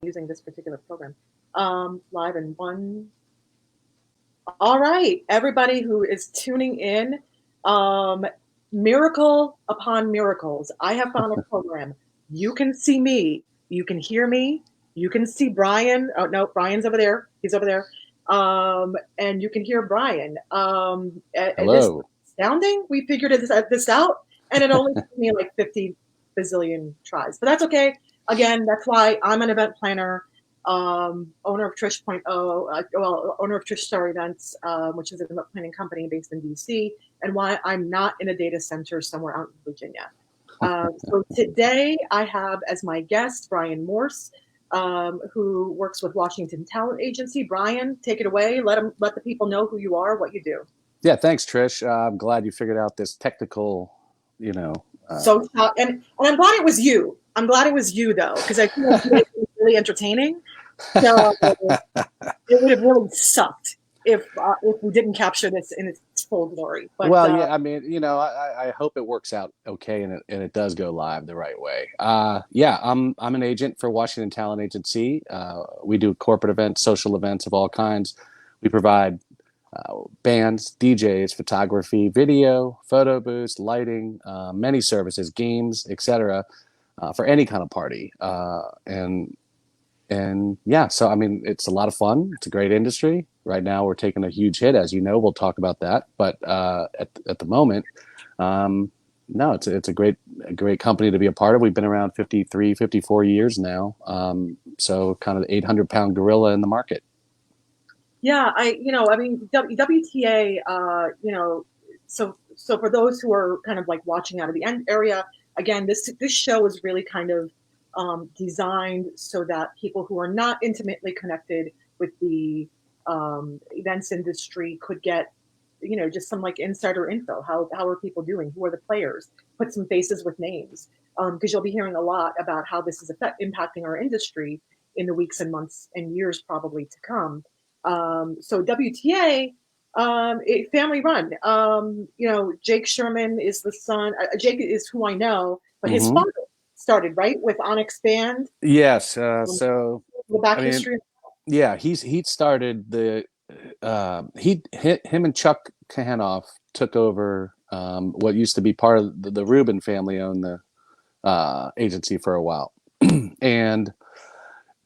using this particular program. Live in one. All right, everybody who is tuning in, um, miracle upon miracles. I have found a program. You can see me. You can hear me. You can see Brian. Oh no, Brian's over there. He's over there. And you can hear Brian. This is Hello. astounding. We figured this out, and it only took me like 50 bazillion tries. But that's okay. Again, that's why I'm an event planner, owner of Trish.O, owner of Trish Star Events, which is an event planning company based in DC, and why I'm not in a data center somewhere out in Virginia. So today I have as my guest Brian Morse, who works with Washington Talent Agency. Brian, take it away. Let the people know who you are, what you do. Yeah, thanks, Trish. I'm glad you figured out this technical, you know. So and I'm glad it was you. I'm glad it was you though, because I feel like you made it really entertaining. So it would have really sucked if we didn't capture this in its full glory. But Well, yeah, I mean, I hope it works out okay and it does go live the right way. Yeah, I'm an agent for Washington Talent Agency. We do corporate events, social events of all kinds. We provide bands, DJs, photography, video, photo booths, lighting, many services, games, etc. For any kind of party. And yeah, so I mean, it's a lot of fun. It's a great industry. Right now, we're taking a huge hit, as you know. We'll talk about that. But at the moment, no, it's a great company to be a part of. We've been around 53, 54 years now. So kind of the 800-pound gorilla in the market. yeah, I mean, WTA, so for those who are kind of like watching out of the end area, again, this show is really kind of designed so that people who are not intimately connected with the events industry could get, just some like insider info. How are people doing? Who are the players? Put some faces with names, because you'll be hearing a lot about how this is impacting our industry in the weeks and months and years probably to come. So WTA, family run. Jake Sherman is the son. Jake is who I know, but his Mm-hmm. father started right with Onyx Band. Yes. Um, So the back I mean, history. yeah, he started the him and Chuck Kahanoff took over what used to be part of the Rubin family owned the agency for a while, and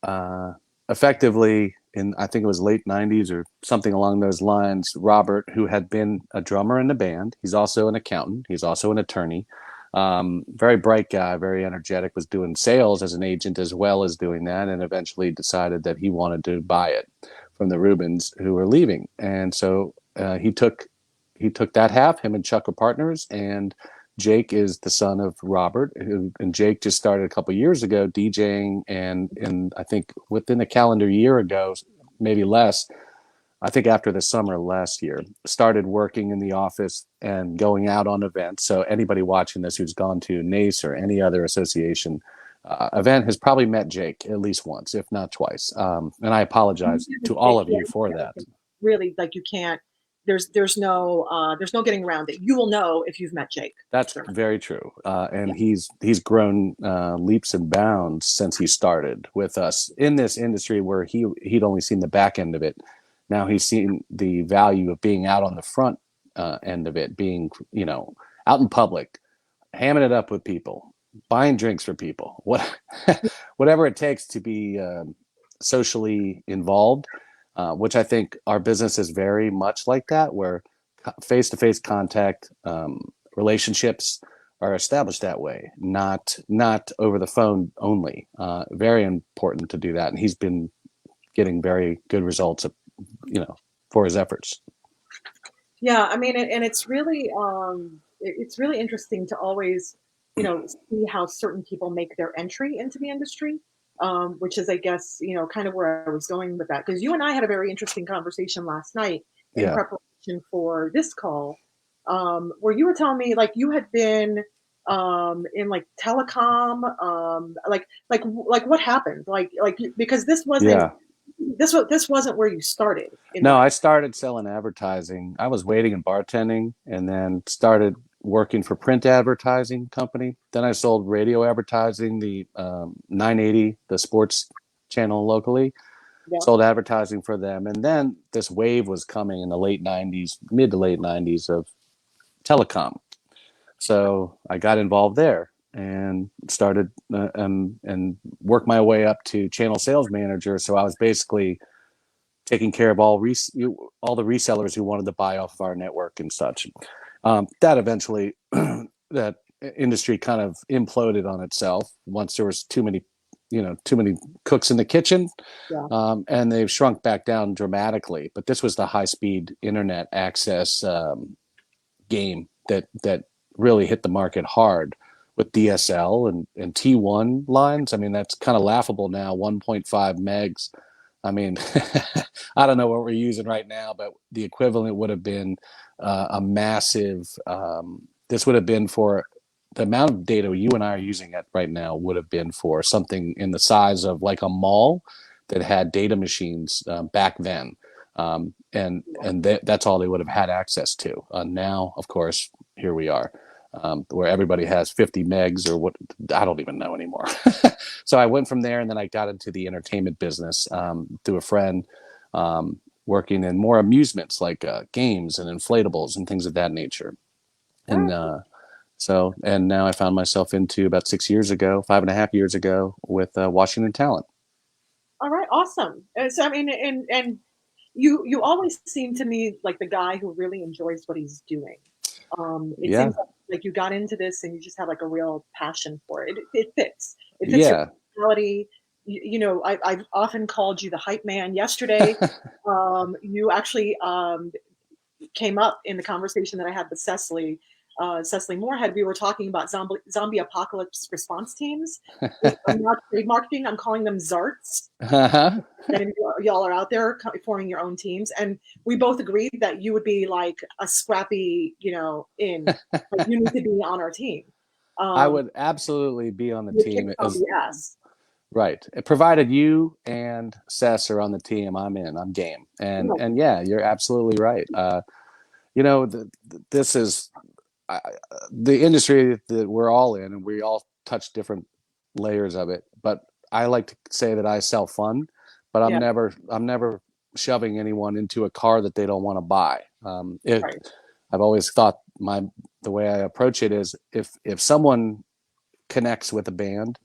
uh, effectively in I think it was late '90s or something along those lines. Robert, who had been a drummer in the band, he's also an accountant, he's also an attorney. Very bright guy, very energetic, was doing sales as an agent as well as doing that, and eventually decided that he wanted to buy it from the Rubens who were leaving. And so he took that half. Him and Chuck are partners, and Jake is the son of Robert, and Jake just started a couple of years ago DJing, and I think within a calendar year ago, maybe less. I think after the summer last year, started working in the office and going out on events. So anybody watching this who's gone to NACE or any other association event has probably met Jake at least once, if not twice. And I apologize to all of you for that. Really, like you can't. There's no getting around it. You will know if you've met Jake. That's Sure. very true, Yeah. and he's grown leaps and bounds since he started with us in this industry, where he'd only seen the back end of it. Now he's seen the value of being out on the front end of it, being out in public, hamming it up with people, buying drinks for people, whatever it takes to be socially involved. Which I think our business is very much like that, where face-to-face contact, relationships are established that way, not over the phone only. Very important to do that, and he's been getting very good results, for his efforts. Yeah, I mean, and it's really interesting to always, see how certain people make their entry into the industry, which is, I guess, kind of where I was going with that. Because you and I had a very interesting conversation last night in Yeah, preparation for this call, where you were telling me like you had been in like telecom, like what happened, because yeah. this wasn't where you started in No, life. I started selling advertising. I was waiting and bartending, and then started working for print advertising company. Then I sold radio advertising, the 980, the sports channel locally, Yeah. sold advertising for them. And then this wave was coming in the late 90s, mid to late 90s of telecom. So I got involved there and started and worked my way up to channel sales manager. So I was basically taking care of all the resellers who wanted to buy off of our network and such. That eventually, that industry kind of imploded on itself once there was too many cooks in the kitchen, Yeah. and they've shrunk back down dramatically. But this was the high speed internet access game that really hit the market hard with DSL and T1 lines. I mean, that's kind of laughable now, 1.5 megs. I mean, I don't know what we're using right now, but the equivalent would have been a massive. This would have been for the amount of data you and I are using it right now would have been for something in the size of like a mall that had data machines back then, and that's all they would have had access to. Now, of course, here we are, where everybody has 50 megs or what, I don't even know anymore. So I went from there, and then I got into the entertainment business through a friend, working in more amusements like games and inflatables and things of that nature. And and now I found myself into about 6 years ago, 5.5 years ago, with Washington Talent. All right, awesome. So I mean, and you always seem to me like the guy who really enjoys what he's doing. It Yeah, seems like you got into this and you just have like a real passion for it. It fits. It fits your yeah. personality. I've often called you the hype man. Yesterday, you actually came up in the conversation that I had with Cecily Moorhead. We were talking about zombie apocalypse response teams. I'm not trademarking. I'm calling them ZARTs. And y'all are out there forming your own teams, and we both agreed that you would be like a scrappy, like you need to be on our team. I would absolutely be on the You kick team somebody's as ass. right. Provided you and Cess are on the team, I'm in. I'm game. And yeah, you're absolutely right. This is uh, the industry that we're all in, and we all touch different layers of it. But I like to say that I sell fun, but Yeah, I'm never shoving anyone into a car that they don't want to buy. right. I've always thought the way I approach it is if someone connects with a band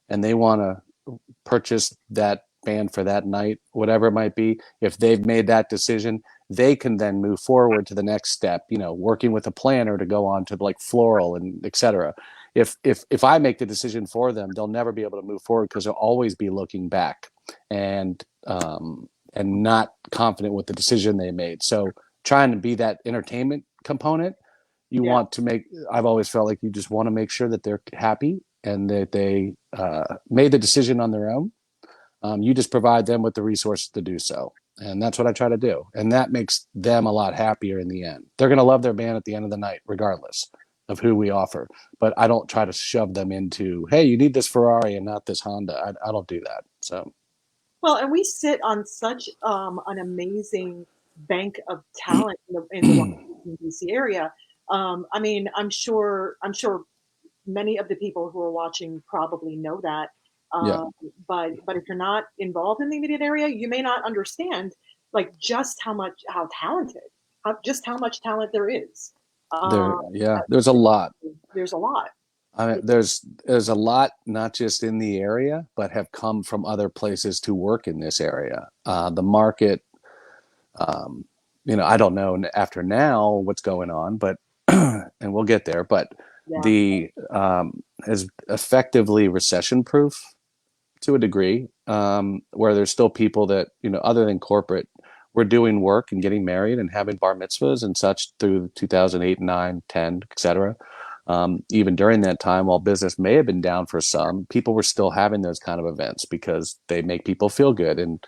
and they want to purchase that band for that night, whatever it might be, if they've made that decision, they can then move forward to the next step, working with a planner to go on to like floral and etc. If I make the decision for them, they'll never be able to move forward because they'll always be looking back and not confident with the decision they made. So trying to be that entertainment component, Yeah. I've always felt like you just want to make sure that they're happy and that they made the decision on their own. You just provide them with the resources to do so. And that's what I try to do. And that makes them a lot happier in the end. They're going to love their band at the end of the night, regardless of who we offer. But I don't try to shove them into, hey, you need this Ferrari and not this Honda. I don't do that. So, Well, and we sit on such an amazing bank of talent in the Washington D.C. area. I mean, I'm sure many of the people who are watching probably know that. yeah, Um, but if you're not involved in the immediate area, you may not understand like just how talented, just how much talent there is. Um, there's a lot. there's a lot. I mean, there's a lot, not just in the area, but have come from other places to work in this area. The market, um, I don't know after now what's going on, but and we'll get there. But Yeah, the is effectively recession proof to a degree, where there's still people that other than corporate, were doing work and getting married and having bar mitzvahs and such through 2008, 9, 10, etc. Even during that time, while business may have been down for some, people were still having those kind of events because they make people feel good, and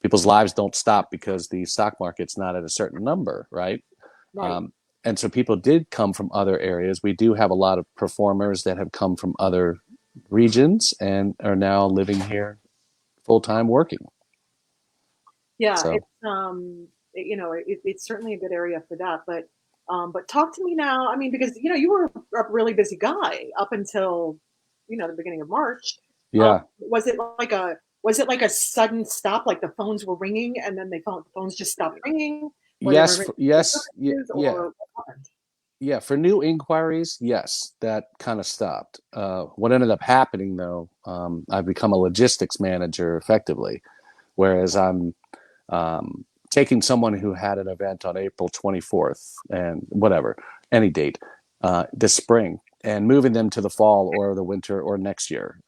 people's lives don't stop because the stock market's not at a certain number, right? right. Um, and so people did come from other areas. We do have a lot of performers that have come from other regions and are now living here full time working. Yeah, So it's certainly a good area for that. But talk to me now. I mean, because you were a really busy guy up until the beginning of March. yeah, Was it like was it like a sudden stop, like the phones were ringing and then the phones just stopped ringing, or they Yes, were yes, yeah. or what happened? Yeah, for new inquiries, yes, that kind of stopped. What ended up happening, though, I've become a logistics manager effectively, whereas I'm taking someone who had an event on April 24th and whatever, any date, this spring, and moving them to the fall or the winter or next year.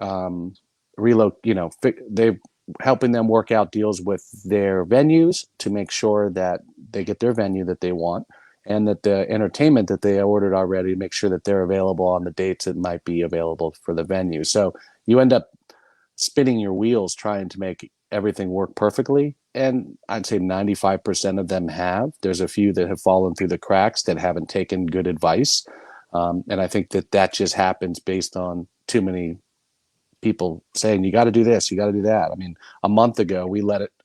They're helping them work out deals with their venues to make sure that they get their venue that they want, and that the entertainment that they ordered already, make sure that they're available on the dates that might be available for the venue. So you end up spinning your wheels trying to make everything work perfectly. And I'd say 95% of them have. There's a few that have fallen through the cracks that haven't taken good advice. And I think that just happens based on too many people saying, you got to do this, you got to do that. I mean, a month ago,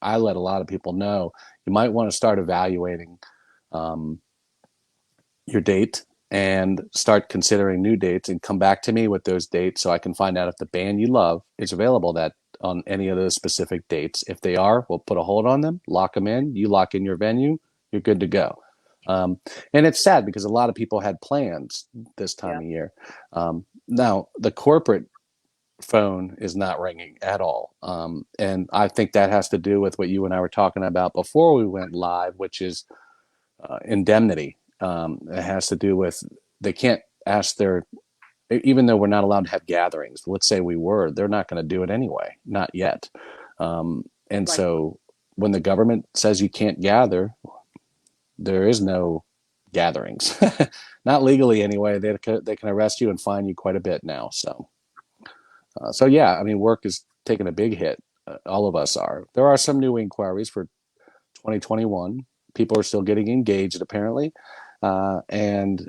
I let a lot of people know you might want to start evaluating um, your date and start considering new dates, and come back to me with those dates so I can find out if the band you love is available that on any of those specific dates. If they are, we'll put a hold on them, lock them in, you lock in your venue, you're good to go. Um, and it's sad because a lot of people had plans this time Yeah. of year. Now, the corporate phone is not ringing at all. And I think that has to do with what you and I were talking about before we went live, which is indemnity. It has to do with they can't ask their, even though we're not allowed to have gatherings, let's say we were, they're not going to do it anyway, not yet. And Right. so when the government says you can't gather, there is no gatherings, not legally anyway. They can arrest you and fine you quite a bit now. So yeah, I mean, work is taking a big hit. All of us are. There are some new inquiries for 2021. People are still getting engaged, apparently, and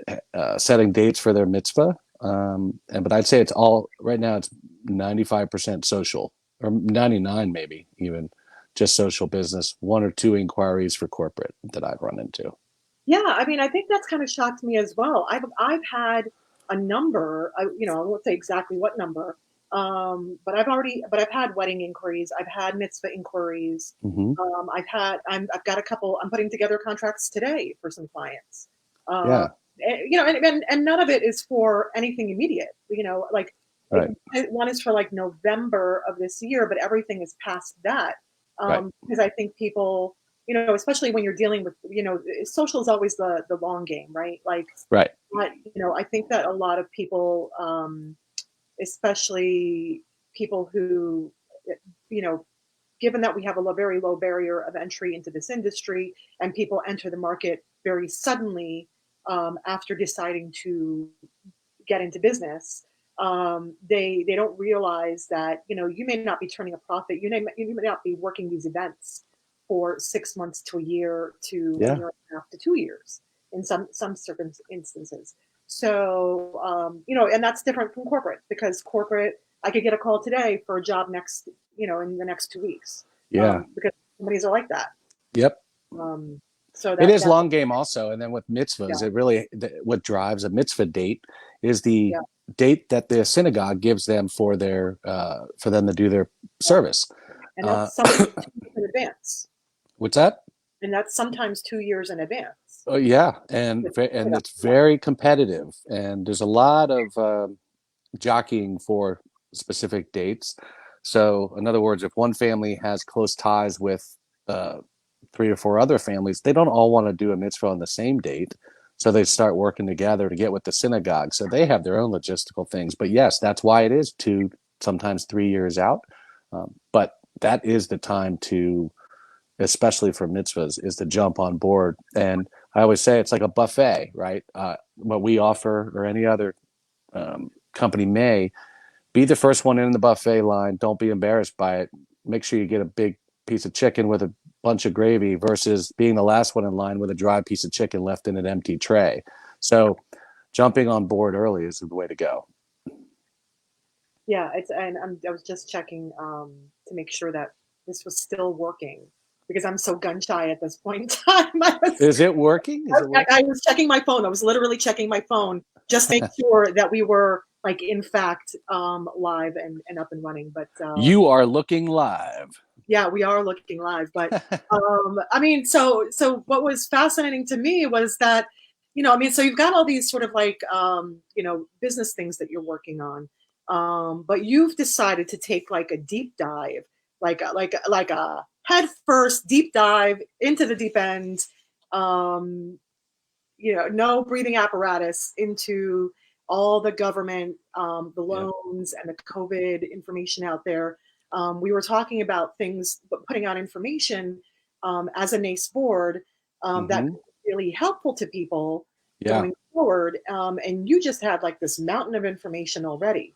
setting dates for their mitzvah. But I'd say it's all right now. It's 95% social, or 99 maybe even, just social business. One or two inquiries for corporate that I've run into. Yeah, I mean, I think that's kind of shocked me as well. I've had a number, I won't say exactly what number, but I've had wedding inquiries, I've had mitzvah inquiries, Mm-hmm. I've got a couple. I'm putting together contracts today for some clients. Yeah. And none of it is for anything immediate. Like Right. one is for like November of this year, but everything is past that. Right. Because I think people, especially when you're dealing with, social is always the long game, right? Like, Right. I think that a lot of people, especially people who, you know, given that we have a very low barrier of entry into this industry and people enter the market very suddenly after deciding to get into business, they don't realize that you may not be turning a profit. You may not be working these events for 6 months to a year to a Yeah. year and a half to 2 years in some certain instances. So and that's different from corporate, because corporate, I could get a call today for a job in the next 2 weeks, Yeah. because companies are like that. Yep. Um, so It that is that's long game also. And then with yeah, mitzvahs, it really, what drives a mitzvah date is the yeah, date that the synagogue gives them for for them to do their yeah. service. And Uh, that's sometimes 2 years in advance. what's that? And that's sometimes 2 years in advance. Oh yeah, and it's very competitive, and there's a lot of jockeying for specific dates. So, in other words, if one family has close ties with uh, three or four other families, they don't all want to do a mitzvah on the same date. So they start working together to get with the synagogue. So they have their own logistical things. But yes, that's why it is 2, sometimes 3 years out. But that is the time to, especially for mitzvahs, is to jump on board. And I always say it's like a buffet, right? What we offer, or any other company may, be the first one in the buffet line. Don't be embarrassed by it. Make sure you get a big piece of chicken with a bunch of gravy, versus being the last one in line with a dry piece of chicken left in an empty tray. So jumping on board early is the way to go. Yeah, I was just checking to make sure that this was still working, because I'm so gun shy at this point in time. Is it working? Is it working? I was checking my phone. I was literally checking my phone just to make sure that we were like in fact live and up and running. But You are looking live. yeah, we are looking live. But I mean, so what was fascinating to me was that, I mean, so you've got all these sort of like business things that you're working on, but you've decided to take like a deep dive, like a head first deep dive into the deep end. Um, no breathing apparatus into all the government, the Yep. loans and the COVID information out there. We were talking about things, but putting out information as a NACE board that Mm-hmm. could be really helpful to people Yeah. going forward. And you just had like this mountain of information already.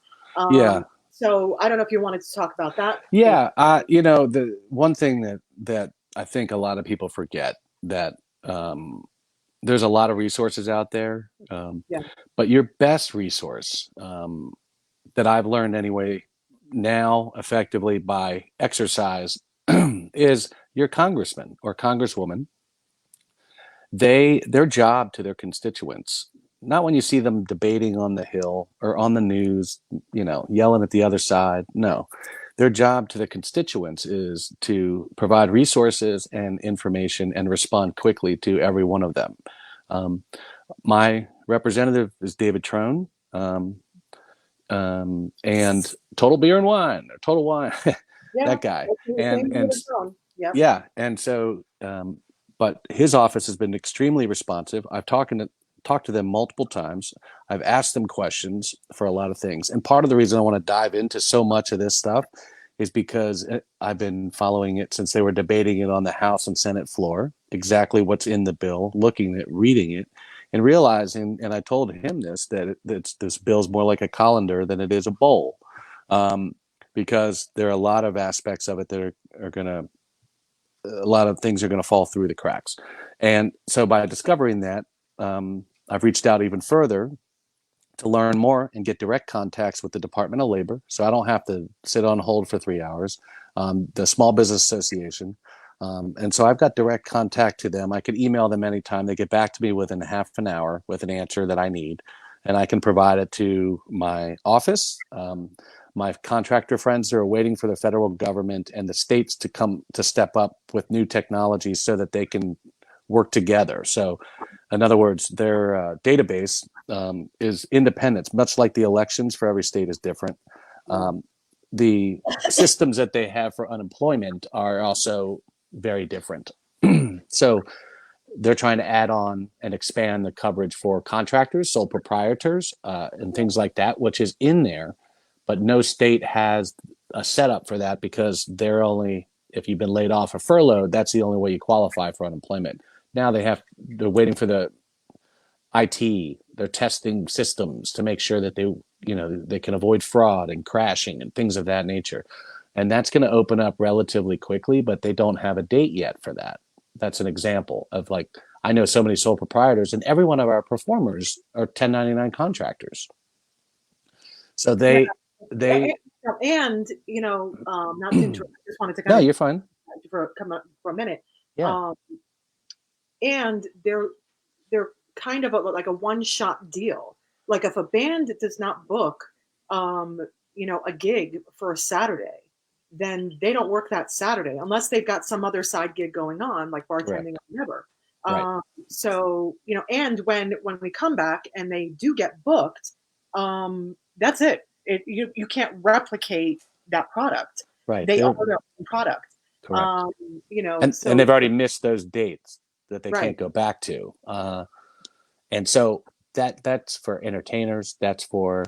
Yeah. So I don't know if you wanted to talk about that. Yeah. The one thing that I think a lot of people forget that there's a lot of resources out there, Yeah. but your best resource that I've learned anyway now effectively by exercise is your congressman or congresswoman. Their job to their constituents, not when you see them debating on the Hill or on the news, yelling at the other side. No, their job to the constituents is to provide resources and information and respond quickly to every one of them. um, my representative is David Trone, and Total Beer and Wine, or Total Wine, Yeah. that guy. That's the And same and with the Yep. yeah, and so, but his office has been extremely responsive. I've talked to them multiple times. I've asked them questions for a lot of things, and part of the reason I want to dive into so much of this stuff is because I've been following it since they were debating it on the House and Senate floor, exactly what's in the bill, looking at, reading it, and realizing. And I told him that this bill's more like a colander than it is a bowl, because there are a lot of aspects of it that are going to a lot of things are going to fall through the cracks. And so by discovering that, I've reached out even further to learn more and get direct contacts with the Department of Labor, so I don't have to sit on hold for 3 hours. The Small Business Association. And so I've got direct contact to them. I can email them anytime. They get back to me within half an hour with an answer that I need, and I can provide it to my office. My contractor friends are waiting for the federal government and the states to come to step up with new technologies so that they can work together. So, in other words, their database is independent, much like the elections for every state is different. Um, the systems that they have for unemployment are also very different. So they're trying to add on and expand the coverage for contractors, sole proprietors, and things like that, which is in there, but no state has a setup for that because if you've been laid off or furloughed, that's the only way you qualify for unemployment. Now they're waiting for the IT, they're testing systems to make sure that they can avoid fraud and crashing and things of that nature. And that's going to open up relatively quickly, but they don't have a date yet for that. That's an example of, like, I know so many sole proprietors, and every one of our performers are 1099 contractors. So Yeah. they Not to interrupt, I just wanted to no, kind of you're fine. come up for a minute. Yeah. Um, and they're kind of like a one-shot deal. Like if a band does not book, a gig for a Saturday, then they don't work that Saturday unless they've got some other side gig going on, like bartending Correct. or whatever. Right. So and when we come back and they do get booked, that's it. You can't replicate that product. Right. They are They're their own product. correct. And So they've already missed those dates that they right. can't go back to. And so that's for entertainers, that's for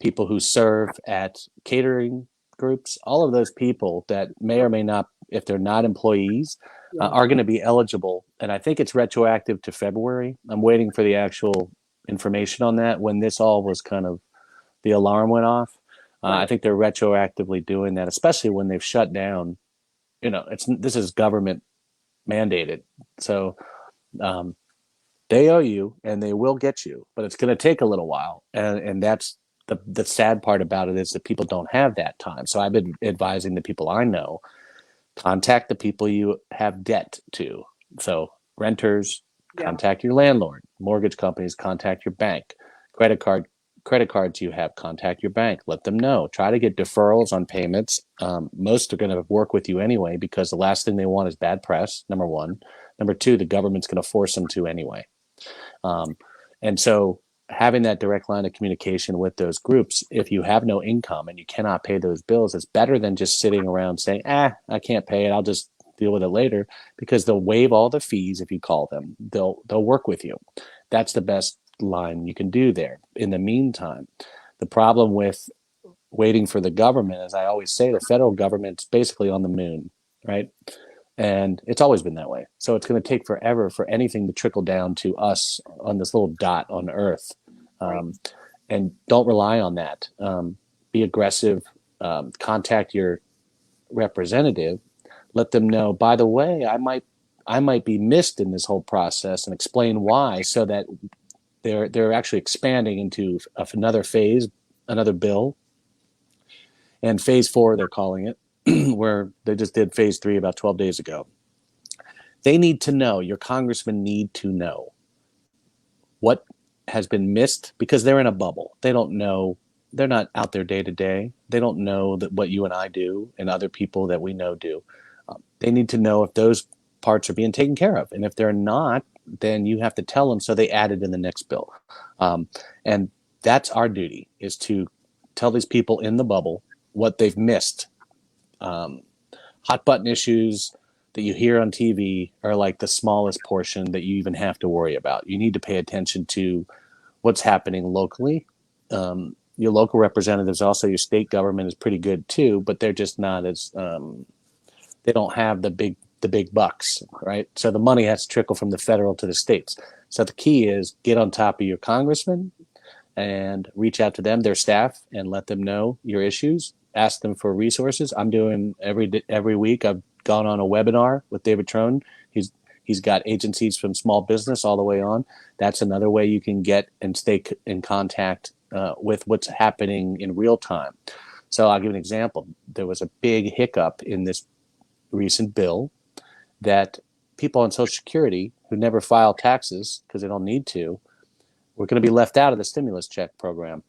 people who serve at catering groups, all of those people that may or may not, if they're not employees, Yeah. are going to be eligible. And I think it's retroactive to February. I'm waiting for the actual information on that. When this all was kind of, the alarm went off, I Right. think they're retroactively doing that, especially when they've shut down. This is government mandated. So um, they owe you and they will get you, but it's going to take a little while. And that's the sad part about it, is that people don't have that time. So I've been advising the people I know, contact the people you have debt to. So renters, Yeah. contact your landlord, mortgage companies, contact your bank, credit card credit cards you have, contact your bank, let them know, try to get deferrals on payments. Most are going to work with you anyway, because the last thing they want is bad press, number one. Number two, the government's going to force them to anyway. And so having that direct line of communication with those groups, if you have no income and you cannot pay those bills, it's better than just sitting around saying, I can't pay it, I'll just deal with it later, because they'll waive all the fees. If you call them, they'll work with you. That's the best line you can do there. In the meantime, the problem with waiting for the government, as I always say, the federal government's basically on the moon, right? And it's always been that way. So it's going to take forever for anything to trickle down to us on this little dot on Earth. And don't rely on that. Be aggressive. Contact your representative. Let them know, by the way, I might be missed in this whole process, and explain why, so that they're actually expanding into another phase, another bill. And phase 4, they're calling it, where they just did phase 3 about 12 days ago. They need to know, your congressmen need to know what has been missed, because they're in a bubble. They don't know, they're not out there day to day. They don't know that what you and I do and other people that we know do. They need to know if those parts are being taken care of. And if they're not, then you have to tell them, so they add it in the next bill. And that's our duty, is to tell these people in the bubble what they've missed. Hot button issues that you hear on TV are like the smallest portion that you even have to worry about. You need to pay attention to what's happening locally. Your local representatives, also your state government, is pretty good too, but they're just not as they don't have the big bucks, right? So the money has to trickle from the federal to the states. So the key is get on top of your congressman and reach out to them, their staff, and let them know your issues. Ask them for resources. I'm doing every week. I've gone on a webinar with David Trone. He's got agencies from small business all the way on. That's another way you can get and stay in contact with what's happening in real time. So I'll give an example. There was a big hiccup in this recent bill that people on Social Security who never file taxes because they don't need to were going to be left out of the stimulus check program.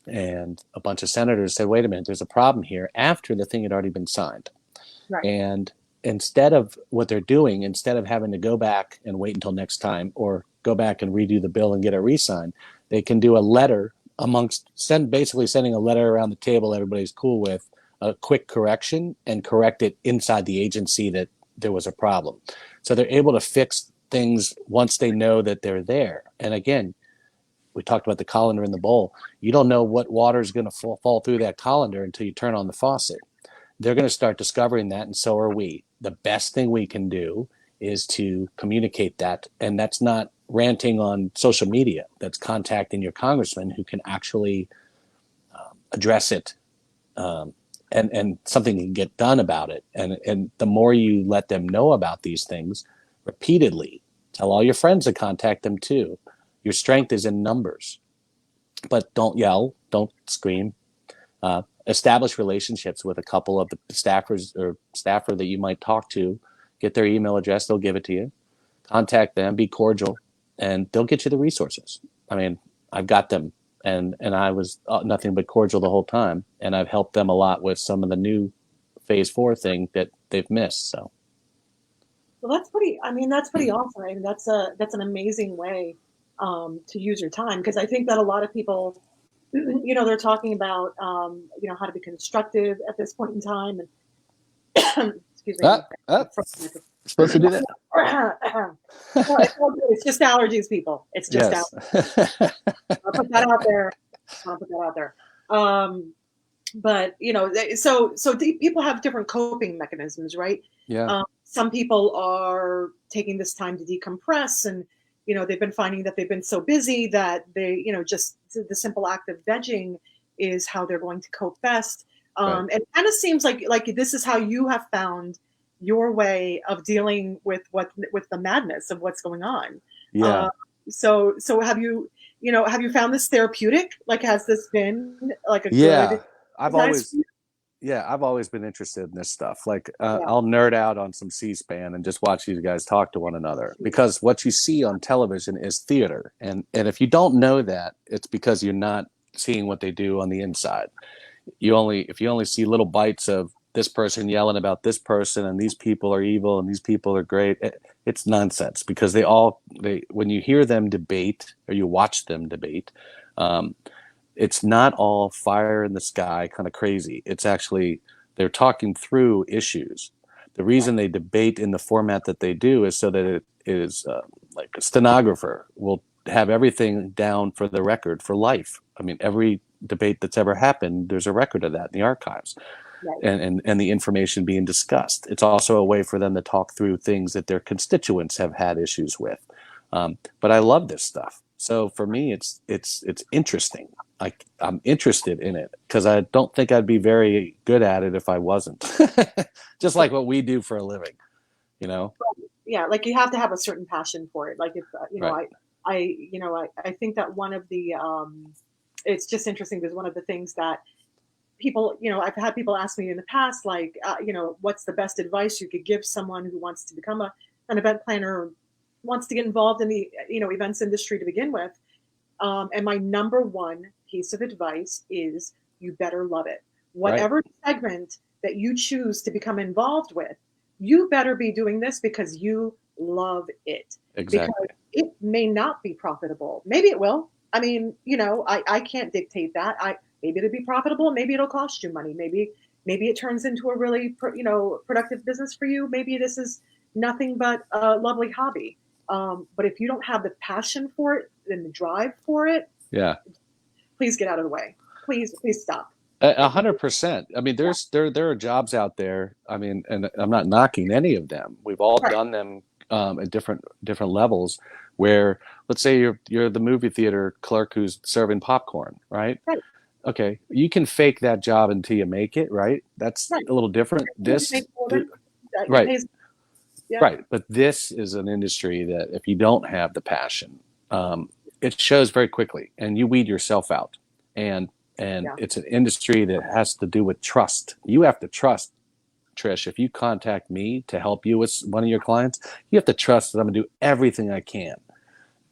And a bunch of senators said, wait a minute, there's a problem here, after the thing had already been signed. Right. And instead of what they're doing, instead of having to go back and wait until next time, or go back and redo the bill and get it re-signed, they can do a letter basically sending a letter around the table everybody's cool with, a quick correction, and correct it inside the agency that there was a problem. So they're able to fix things once they know that they're there. And again, we talked about the colander in the bowl. You don't know what water is going to fall through that colander until you turn on the faucet. They're going to start discovering that, and so are we. The best thing we can do is to communicate that, and that's not ranting on social media. That's contacting your congressman, who can actually address it, and something can get done about it. And the more you let them know about these things repeatedly, tell all your friends to contact them too. Your strength is in numbers, but don't yell, don't scream. Establish relationships with a couple of the staffers or staffer that you might talk to. Get their email address, they'll give it to you. Contact them, be cordial, and they'll get you the resources. I mean, I've got them, and I was nothing but cordial the whole time, and I've helped them a lot with some of the new phase 4 thing that they've missed. So, well, that's pretty awesome. I mean, that's an amazing way to use your time, because I think that a lot of people, they're talking about how to be constructive at this point in time, and excuse me, supposed to do that. It's just allergies, people. It's just allergies. I'll put that out there. But so people have different coping mechanisms, right? Yeah. Some people are taking this time to decompress, and they've been finding that they've been so busy that they, just the simple act of vegging is how they're going to cope best. Right. It kind of seems like this is how you have found your way of dealing with the madness of what's going on. Yeah. So have you found this therapeutic? Like, has this been like a yeah. good? I've always, Yeah, I've always been interested in this stuff. Like, Yeah. I'll nerd out on some C-SPAN and just watch these guys talk to one another, because what you see on television is theater, and if you don't know that, it's because you're not seeing what they do on the inside. If you only see little bites of this person yelling about this person and these people are evil and these people are great, it's nonsense, because they when you hear them debate or you watch them debate, um, it's not all fire in the sky kind of crazy. It's actually, they're talking through issues. The reason they debate in the format that they do is so that it is, like a stenographer will have everything down for the record for life. I mean, every debate that's ever happened, there's a record of that in the archives, Right. and the information being discussed. It's also a way for them to talk through things that their constituents have had issues with. But I love this stuff. So for me, it's interesting. I'm interested in it because I don't think I'd be very good at it if I wasn't. Just like what we do for a living, you know? Yeah, like you have to have a certain passion for it. Like if Right. I think that one of the it's just interesting because one of the things that people, I've had people ask me in the past, like, what's the best advice you could give someone who wants to become an event planner, or wants to get involved in the, events industry to begin with. And my number one piece of advice is you better love it. Right. Whatever segment that you choose to become involved with, you better be doing this because you love it. Because Exactly. it may not be profitable. Maybe it will. I mean, I can't dictate that. Maybe it'll be profitable. Maybe it'll cost you money. Maybe it turns into a really, productive business for you. Maybe this is nothing but a lovely hobby. But if you don't have the passion for it and the drive for it, Yeah. please get out of the way. Please stop. 100%. I mean, Yeah, there are jobs out there. I mean, and I'm not knocking any of them. We've all right, done them, at different levels. Where, let's say you're the movie theater clerk who's serving popcorn, right? right, Okay, you can fake that job until you make it, right? That's right. a little different. You make a living. It Right, pays. Yeah, right. But this is an industry that if you don't have the passion, it shows very quickly, and you weed yourself out. And yeah, it's an industry that has to do with trust. You have to trust, Trish. If you contact me to help you with one of your clients, you have to trust that I'm going to do everything I can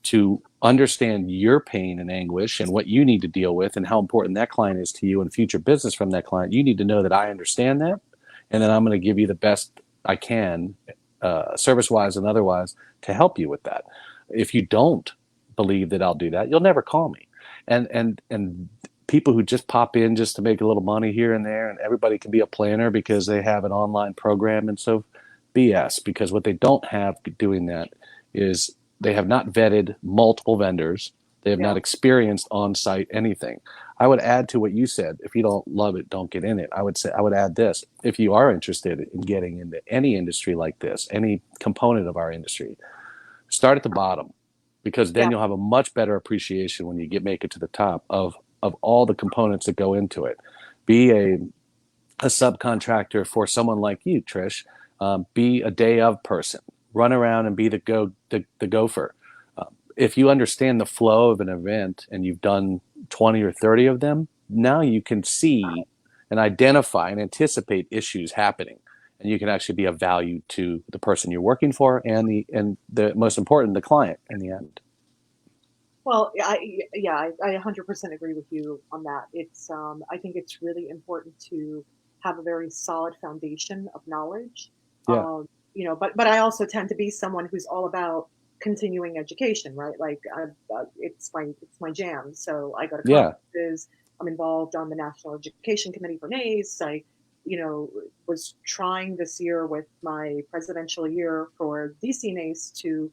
to understand your pain and anguish and what you need to deal with and how important that client is to you and future business from that client. You need to know that I understand that, and then I'm going to give you the best I can, service wise and otherwise, to help you with that. If you don't believe that I'll do that, you'll never call me. And people who just pop in just to make a little money here and there, and everybody can be a planner because they have an online program, and so BS. Because what they don't have doing that is they have not vetted multiple vendors. They have yeah. not experienced on-site anything. I would add to what you said: if you don't love it, don't get in it. I would add this: if you are interested in getting into any industry like this, any component of our industry, start at the bottom, because then Yeah. you'll have a much better appreciation when you make it to the top of all the components that go into it. Be a subcontractor for someone like you, Trish. Be a day of person. Run around and be the gopher. If you understand the flow of an event and you've done 20 or 30 of them, now you can see and identify and anticipate issues happening, and you can actually be of value to the person you're working for and the most important, the client in the end. Well, I 100% agree with you on that. I think it's really important to have a very solid foundation of knowledge. Yeah, But I also tend to be someone who's all about continuing education, right? Like, it's my jam. So I go to yeah, conferences. I'm involved on the National Education Committee for NAES. Was trying this year with my presidential year for DC NAES to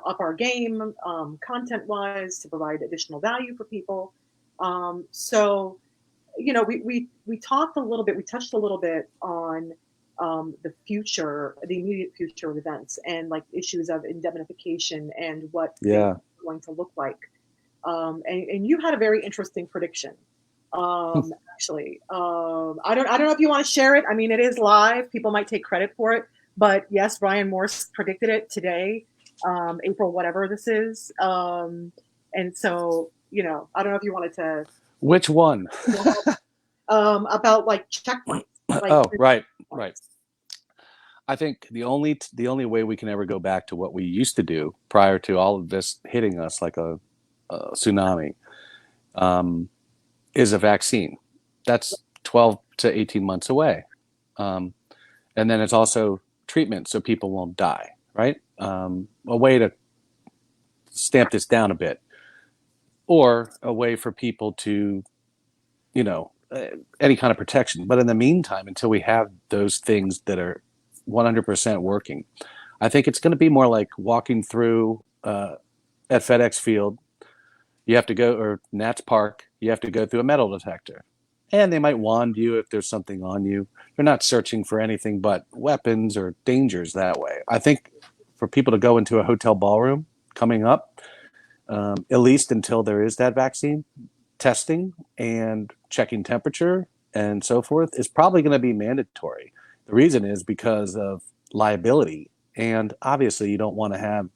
up our game, content wise, to provide additional value for people. So, we talked a little bit, we touched a little bit on the immediate future of events, and like issues of indemnification and what things yeah. are going to look like. And you had a very interesting prediction. Actually, I don't know if you want to share it. I mean, it is live. People might take credit for it, but yes, Brian Morse predicted it today, April, whatever this is. And so, I don't know if you wanted to, Which one? about like checkpoints. Like, Oh, right, right. I think the only way we can ever go back to what we used to do prior to all of this hitting us like a tsunami, um, is a vaccine. That's 12 to 18 months away. Um, and then it's also treatment so people won't die, right? A way to stamp this down a bit, or a way for people to, any kind of protection. But in the meantime, until we have those things that are 100% working, I think it's going to be more like walking through at FedEx Field. You have to go, or Nats Park, you have to go through a metal detector. And they might wand you if there's something on you. You're not searching for anything but weapons or dangers that way. I think for people to go into a hotel ballroom coming up, at least until there is that vaccine, testing and checking temperature and so forth is probably going to be mandatory. The reason is because of liability. And obviously, you don't want to have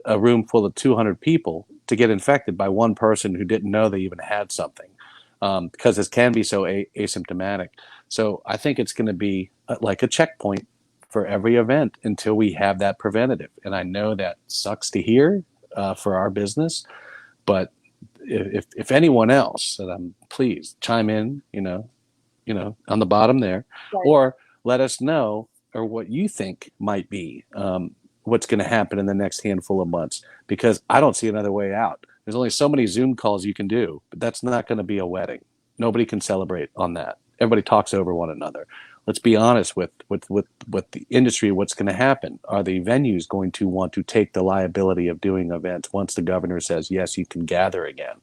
a room full of 200 people to get infected by one person who didn't know they even had something, because this can be so asymptomatic. So I think it's going to be like a checkpoint for every event until we have that preventative. And I know that sucks to hear for our business, but if anyone else, that I'm pleased chime in, on the bottom there, right. or let us know or what you think might be what's going to happen in the next handful of months, because I don't see another way out. There's only so many Zoom calls you can do, but that's not going to be a wedding. Nobody can celebrate on that. Everybody talks over one another. Let's be honest with the industry. What's going to happen? Are the venues going to want to take the liability of doing events once the governor says yes, you can gather again?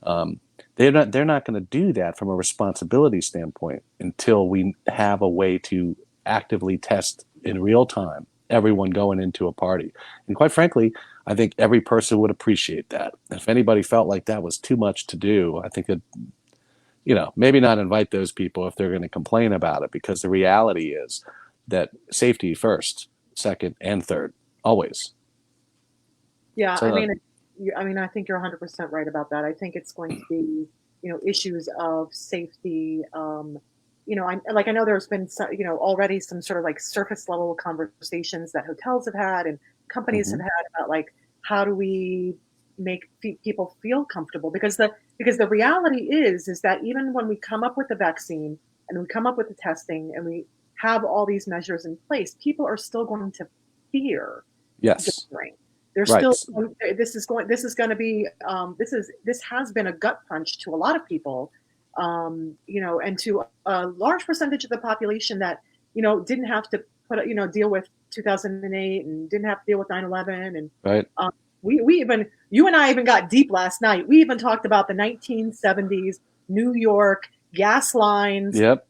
Um, they're not going to do that from a responsibility standpoint until we have a way to actively test in real time everyone going into a party. And quite frankly, I think every person would appreciate that. If anybody felt like that was too much to do, I think that, maybe not invite those people if they're going to complain about it, because the reality is that safety first, second, and third, always. Yeah, So I think you're 100% right about that. I think it's going to be, issues of safety. I know there's been some, already some sort of like surface level conversations that hotels have had and companies have mhm. had about like how do we make people feel comfortable, because the reality is that even when we come up with the vaccine and we come up with the testing and we have all these measures in place, people are still going to fear Yes, gathering. There's right. still this is going to be this has been a gut punch to a lot of people, and to a large percentage of the population that didn't have to deal with 2008 and didn't have to deal with 9/11, and Right. we even you and I even got deep last night. We even talked about the 1970s New York gas lines Yep.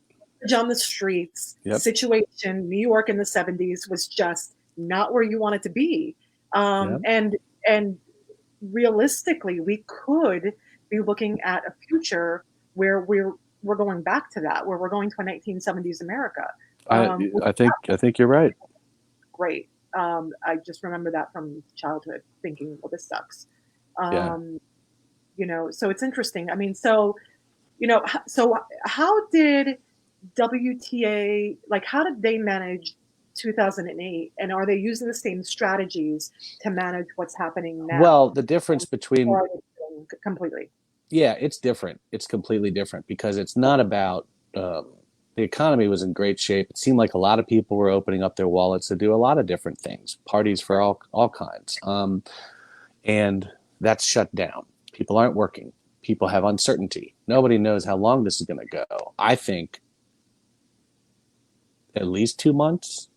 on the streets Yep. situation. New York in the 70s was just not where you want it to be. Yep. And realistically, we could be looking at a future where we're going back to that, where we're going to a 1970s America. I Which I think you're right. great. I just remember that from childhood, thinking, well, this sucks. Yeah. Um, so it's interesting. I mean, so how did WTA, like, how did they manage 2008, and are they using the same strategies to manage what's happening Well, now? the difference between, Or are they doing completely? yeah, it's different. It's completely different because it's not about the economy was in great shape. It seemed like a lot of people were opening up their wallets to do a lot of different things, parties for all kinds, and that's shut down. People aren't working. People have uncertainty. Nobody knows how long this is going to go. I think at least 2 months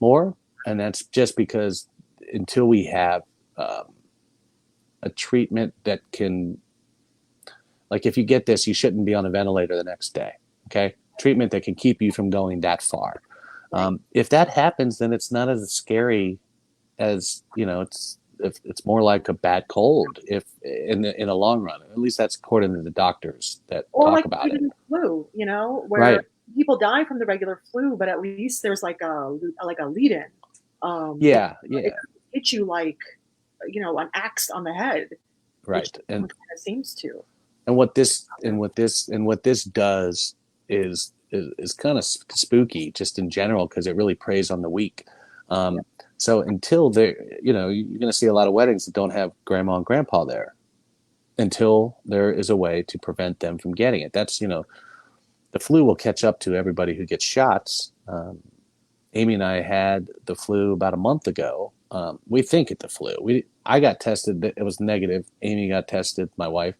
more, and that's just because until we have um, a treatment that can, like, if you get this, you shouldn't be on a ventilator the next day. Okay, treatment that can keep you from going that far. Right. If that happens, then it's not as scary as it's more like a bad cold if in the long run. At least that's according to the doctors that Or talk like about it. even flu, where Right. people die from the regular flu, but at least there's like a lead in. It, Yeah. it Yeah. hits you like an axe on the head, which Right. And kind of seems to. and what this does is is kind of spooky just in general because it really preys on the weak. Um, so until there, you know, you're going to see a lot of weddings that don't have grandma and grandpa there until there is a way to prevent them from getting it. That's, you know, the flu will catch up to everybody who gets shots. Amy and I had the flu about a month ago. We think it's the flu. I got tested. It was negative. Amy got tested, my wife,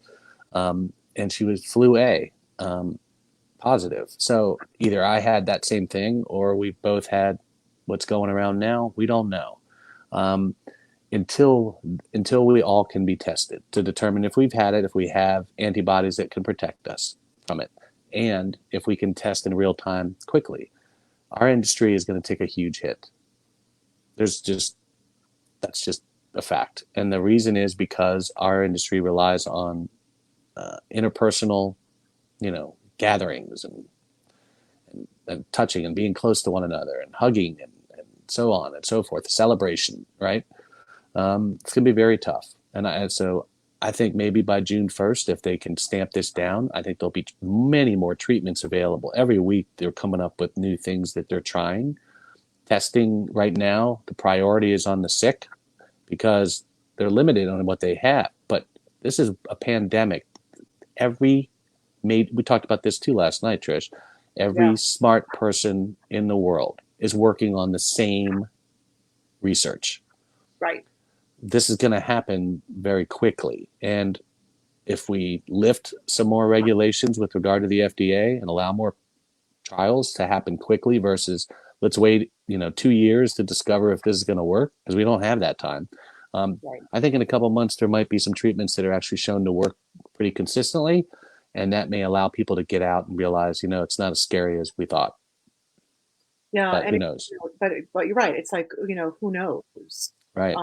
and she was flu A positive. So either I had that same thing or we both had what's going around now. We don't know. Um, until we all can be tested to determine if we've had it, if we have antibodies that can protect us from it, and if we can test in real time quickly, our industry is going to take a huge hit. That's just a fact. And the reason is because our industry relies on interpersonal, you know, gatherings and touching and being close to one another and hugging and so on and so forth, celebration, right? It's going to be very tough. So I think maybe by June 1st, if they can stamp this down, I think there'll be many more treatments available. Every week, they're coming up with new things that they're trying. Testing right now, the priority is on the sick because they're limited on what they have. But this is a pandemic. We talked about this too last night, Trish. Every smart person in the world is working on the same research. Right. This is going to happen very quickly. And if we lift some more regulations with regard to the FDA and allow more trials to happen quickly versus let's wait, 2 years to discover if this is going to work, because we don't have that time. Right. I think in a couple of months, there might be some treatments that are actually shown to work pretty consistently. And that may allow people to get out and realize, it's not as scary as we thought. Yeah. But And who knows? but you're right. It's like, who knows? Right.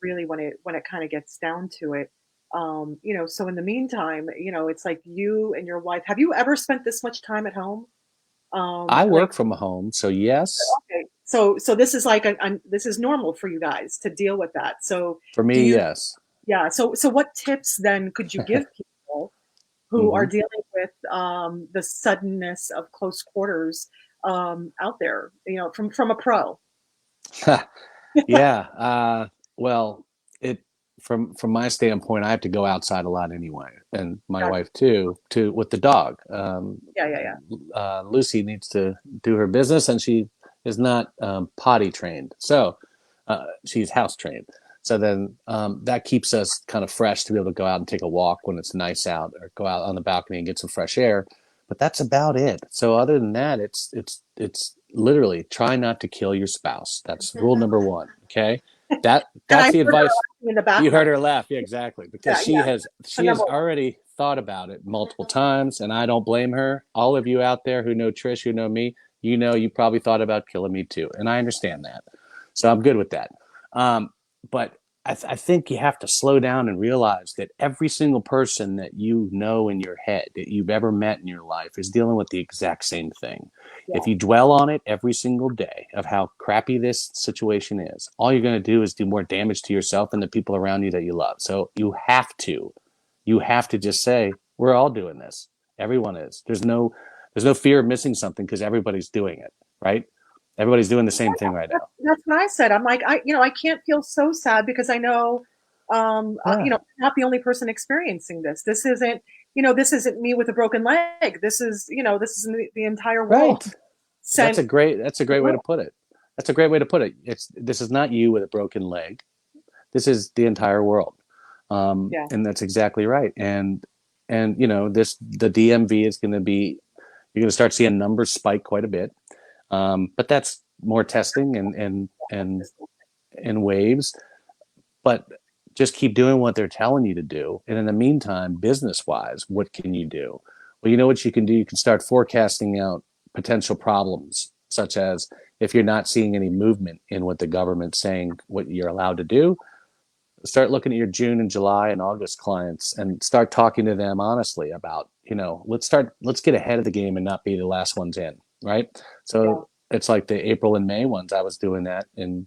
Really when it kind of gets down to it. So in the meantime, it's like you and your wife, have you ever spent this much time at home? I Like, work from home, so yes. okay. So this is like this is normal for you guys to deal with that. So For do me, you, yes. yeah. So what tips then could you give people who are Hmm. dealing with the suddenness of close quarters out there, from a pro? Yeah. Well, it from my standpoint, I have to go outside a lot anyway, and my Gotcha. wife too, with the dog. Yeah, yeah, yeah. Lucy needs to do her business, and she is not potty trained, so she's house trained. So then that keeps us kind of fresh to be able to go out and take a walk when it's nice out, or go out on the balcony and get some fresh air. But that's about it. So other than that, it's literally try not to kill your spouse. That's rule number one. Okay, And I that's the heard her advice. laughing in the You heard background. her laugh, yeah, exactly, because Yeah, she yeah. has A she has number one. already thought about it multiple times, and I don't blame her. All of you out there who know Trish, who know me, you probably thought about killing me too, and I understand that. So I'm good with that. But I think you have to slow down and realize that every single person that you know in your head that you've ever met in your life is dealing with the exact same thing. Yeah. If you dwell on it every single day of how crappy this situation is, all you're going to do is do more damage to yourself and the people around you that you love. So you have to just say, we're all doing this. Everyone is. There's no fear of missing something because everybody's doing it, right? Everybody's doing the same thing right now. That's what I said. I'm like, I can't feel so sad because I know, Yeah. I'm not the only person experiencing this. This isn't me with a broken leg. This is the entire world. Right. That's Sent a great way to put it. That's a great way to put it. This is not you with a broken leg. This is the entire world. Yeah, And that's exactly right. And the DMV is going to be, you're going to start seeing numbers spike quite a bit. But that's more testing and waves. But just keep doing what they're telling you to do. And in the meantime, business wise, what can you do? Well, you know what you can do? You can start forecasting out potential problems, such as if you're not seeing any movement in what the government's saying, what you're allowed to do, start looking at your June and July and August clients and start talking to them honestly about, let's get ahead of the game and not be the last ones in, right? yeah, So it's like the April and May ones. I was doing that in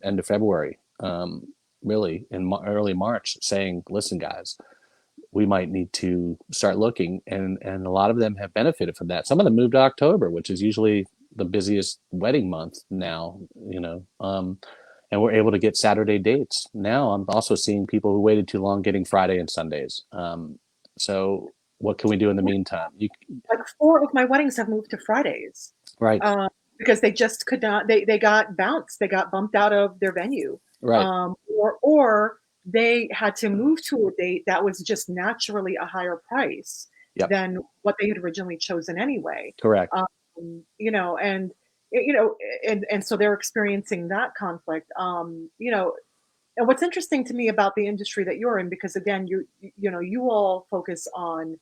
end of February, really in early March, saying, listen, guys, we might need to start looking. And a lot of them have benefited from that. Some of them moved to October, which is usually the busiest wedding month now, and we're able to get Saturday dates. Now I'm also seeing people who waited too long getting Friday and Sundays. So what can we do in the meantime? Like 4 of my weddings have moved to Fridays, Right, because they just could not. They got bounced. They got bumped out of their venue, right. or they had to move to a date that was just naturally a higher price Yep, than what they had originally chosen anyway. correct. You know, and you know, and so they're experiencing that conflict. And what's interesting to me about the industry that you're in, because again, you all focus on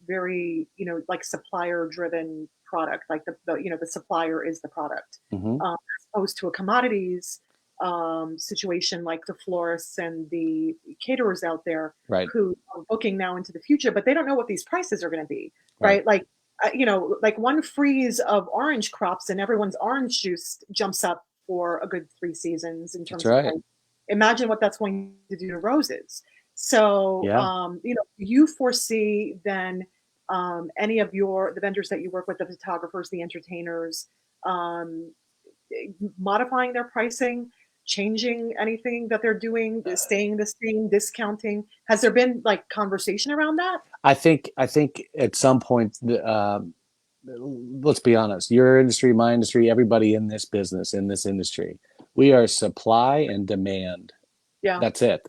very, like supplier driven product, like the supplier is the product, Hmm. as opposed to a commodities situation like the florists and the caterers out there Right, who are booking now into the future, but they don't know what these prices are going to be, right. right? Like, like one freeze of orange crops and everyone's orange juice jumps up for a good 3 seasons in That's terms of right. price. Imagine what that's going to do to roses. So, Yeah. you foresee then any of the vendors that you work with, the photographers, the entertainers, um, modifying their pricing, changing anything that they're doing, staying the same, discounting? Has there been like conversation around that? I think at some point, let's be honest, your industry, my industry, everybody in this business, in this industry, we are supply and demand. Yeah, That's it.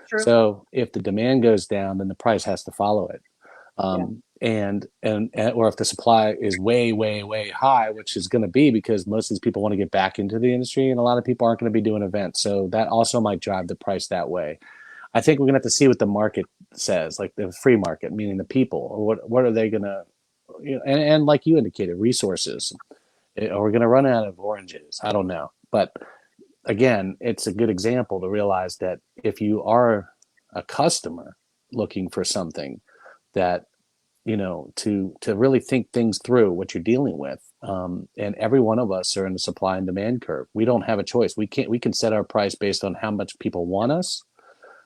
true. So if the demand goes down, then the price has to follow it. Yeah, And or if the supply is way, way, way high, which is going to be because most of these people want to get back into the industry, and a lot of people aren't going to be doing events, so that also might drive the price that way. I think we're going to have to see what the market says, like the free market, meaning the people, or what are they going to, and like you indicated, resources. Are we going to run out of oranges? I don't know, but again, it's a good example to realize that if you are a customer looking for something, that to really think things through what you're dealing with. And every one of us are in the supply and demand curve. We don't have a choice. We can set our price based on how much people want us.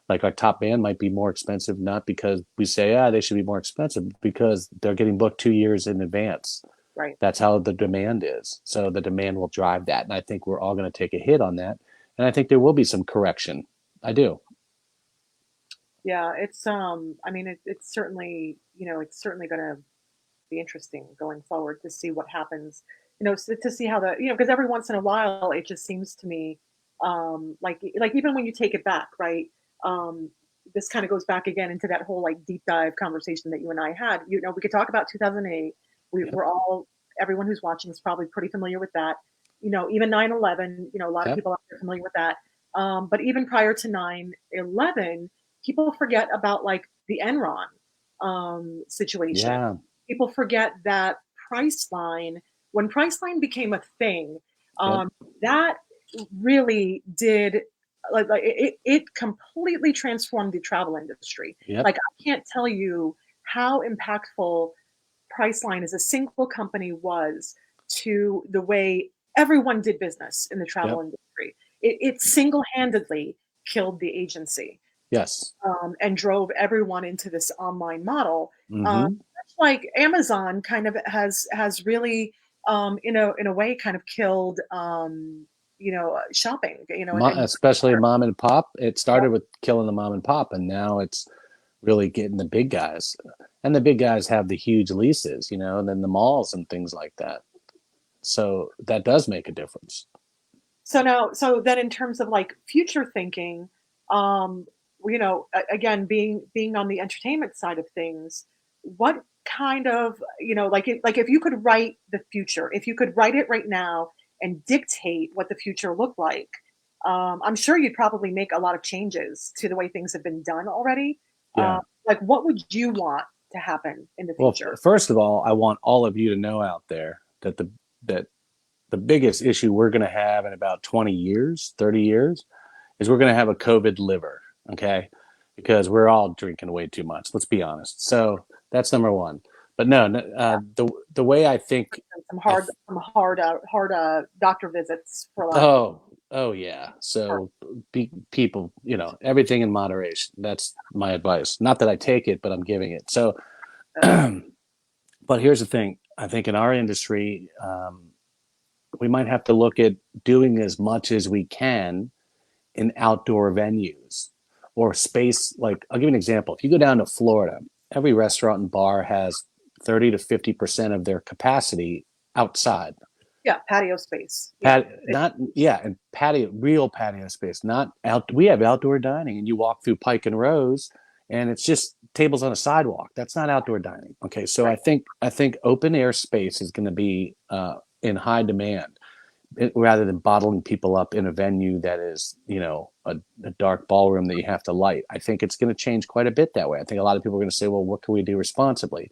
Like our top band might be more expensive, not because we say, they should be more expensive, because they're getting booked 2 years in advance. right. That's how the demand is. So the demand will drive that. And I think we're all going to take a hit on that. And I think there will be some correction. I do. Yeah, I mean, it's certainly, it's certainly going to be interesting going forward to see what happens, to see how because every once in a while it just seems to me, like even when you take it back, right? Um, this kind of goes back again into that whole like deep dive conversation that you and I had. We could talk about 2008. Yep. We're all, everyone who's watching is probably pretty familiar with that. Even 9/11. A lot of Yep. people out there are familiar with that. But even prior to 9/11, people forget about like the Enron situation. Yeah. People forget that Priceline, when Priceline became a thing, Yep. that really did, like it completely transformed the travel industry. Yep. Like I can't tell you how impactful Priceline as a single company was to the way everyone did business in the travel Yep. industry. It single-handedly killed the agency, Yes. and drove everyone into this online model. Mm-hmm. Much like Amazon kind of has really, in a way, kind of killed, shopping. And Especially mom and pop. It yeah. started with killing the mom and pop, and now it's really getting the big guys. And the big guys have the huge leases, and then the malls and things like that. So that does make a difference. So then in terms of like future thinking, um, again, being on the entertainment side of things, what kind of, like if you could write the future, if you could write it right now and dictate what the future looked like, I'm sure you'd probably make a lot of changes to the way things have been done already. Yeah. Like what would you want to happen in the Well, future? first of all, I want all of you to know out there that the biggest issue we're going to have in about 20 years, 30 years, is we're going to have a COVID liver. Okay. Because we're all drinking way too much. Let's be honest. So that's number one. But no, the way I think, Some I, hard doctor visits for a lot of people. oh, Oh yeah. So people, everything in moderation. That's my advice. Not that I take it, but I'm giving it. So, but here's the thing. I think in our industry, we might have to look at doing as much as we can in outdoor venues or space. Like, I'll give you an example. If you go down to Florida, every restaurant and bar has 30 to 50% of their capacity outside. Yeah, patio space. Yeah. And patio, real patio space, not out. We have outdoor dining, and you walk through Pike and Rose, and it's just tables on a sidewalk. That's not outdoor dining. Okay, so Right. I think open air space is going to be in high demand, rather than bottling people up in a venue that is, a dark ballroom that you have to light. I think it's going to change quite a bit that way. I think a lot of people are going to say, well, what can we do responsibly?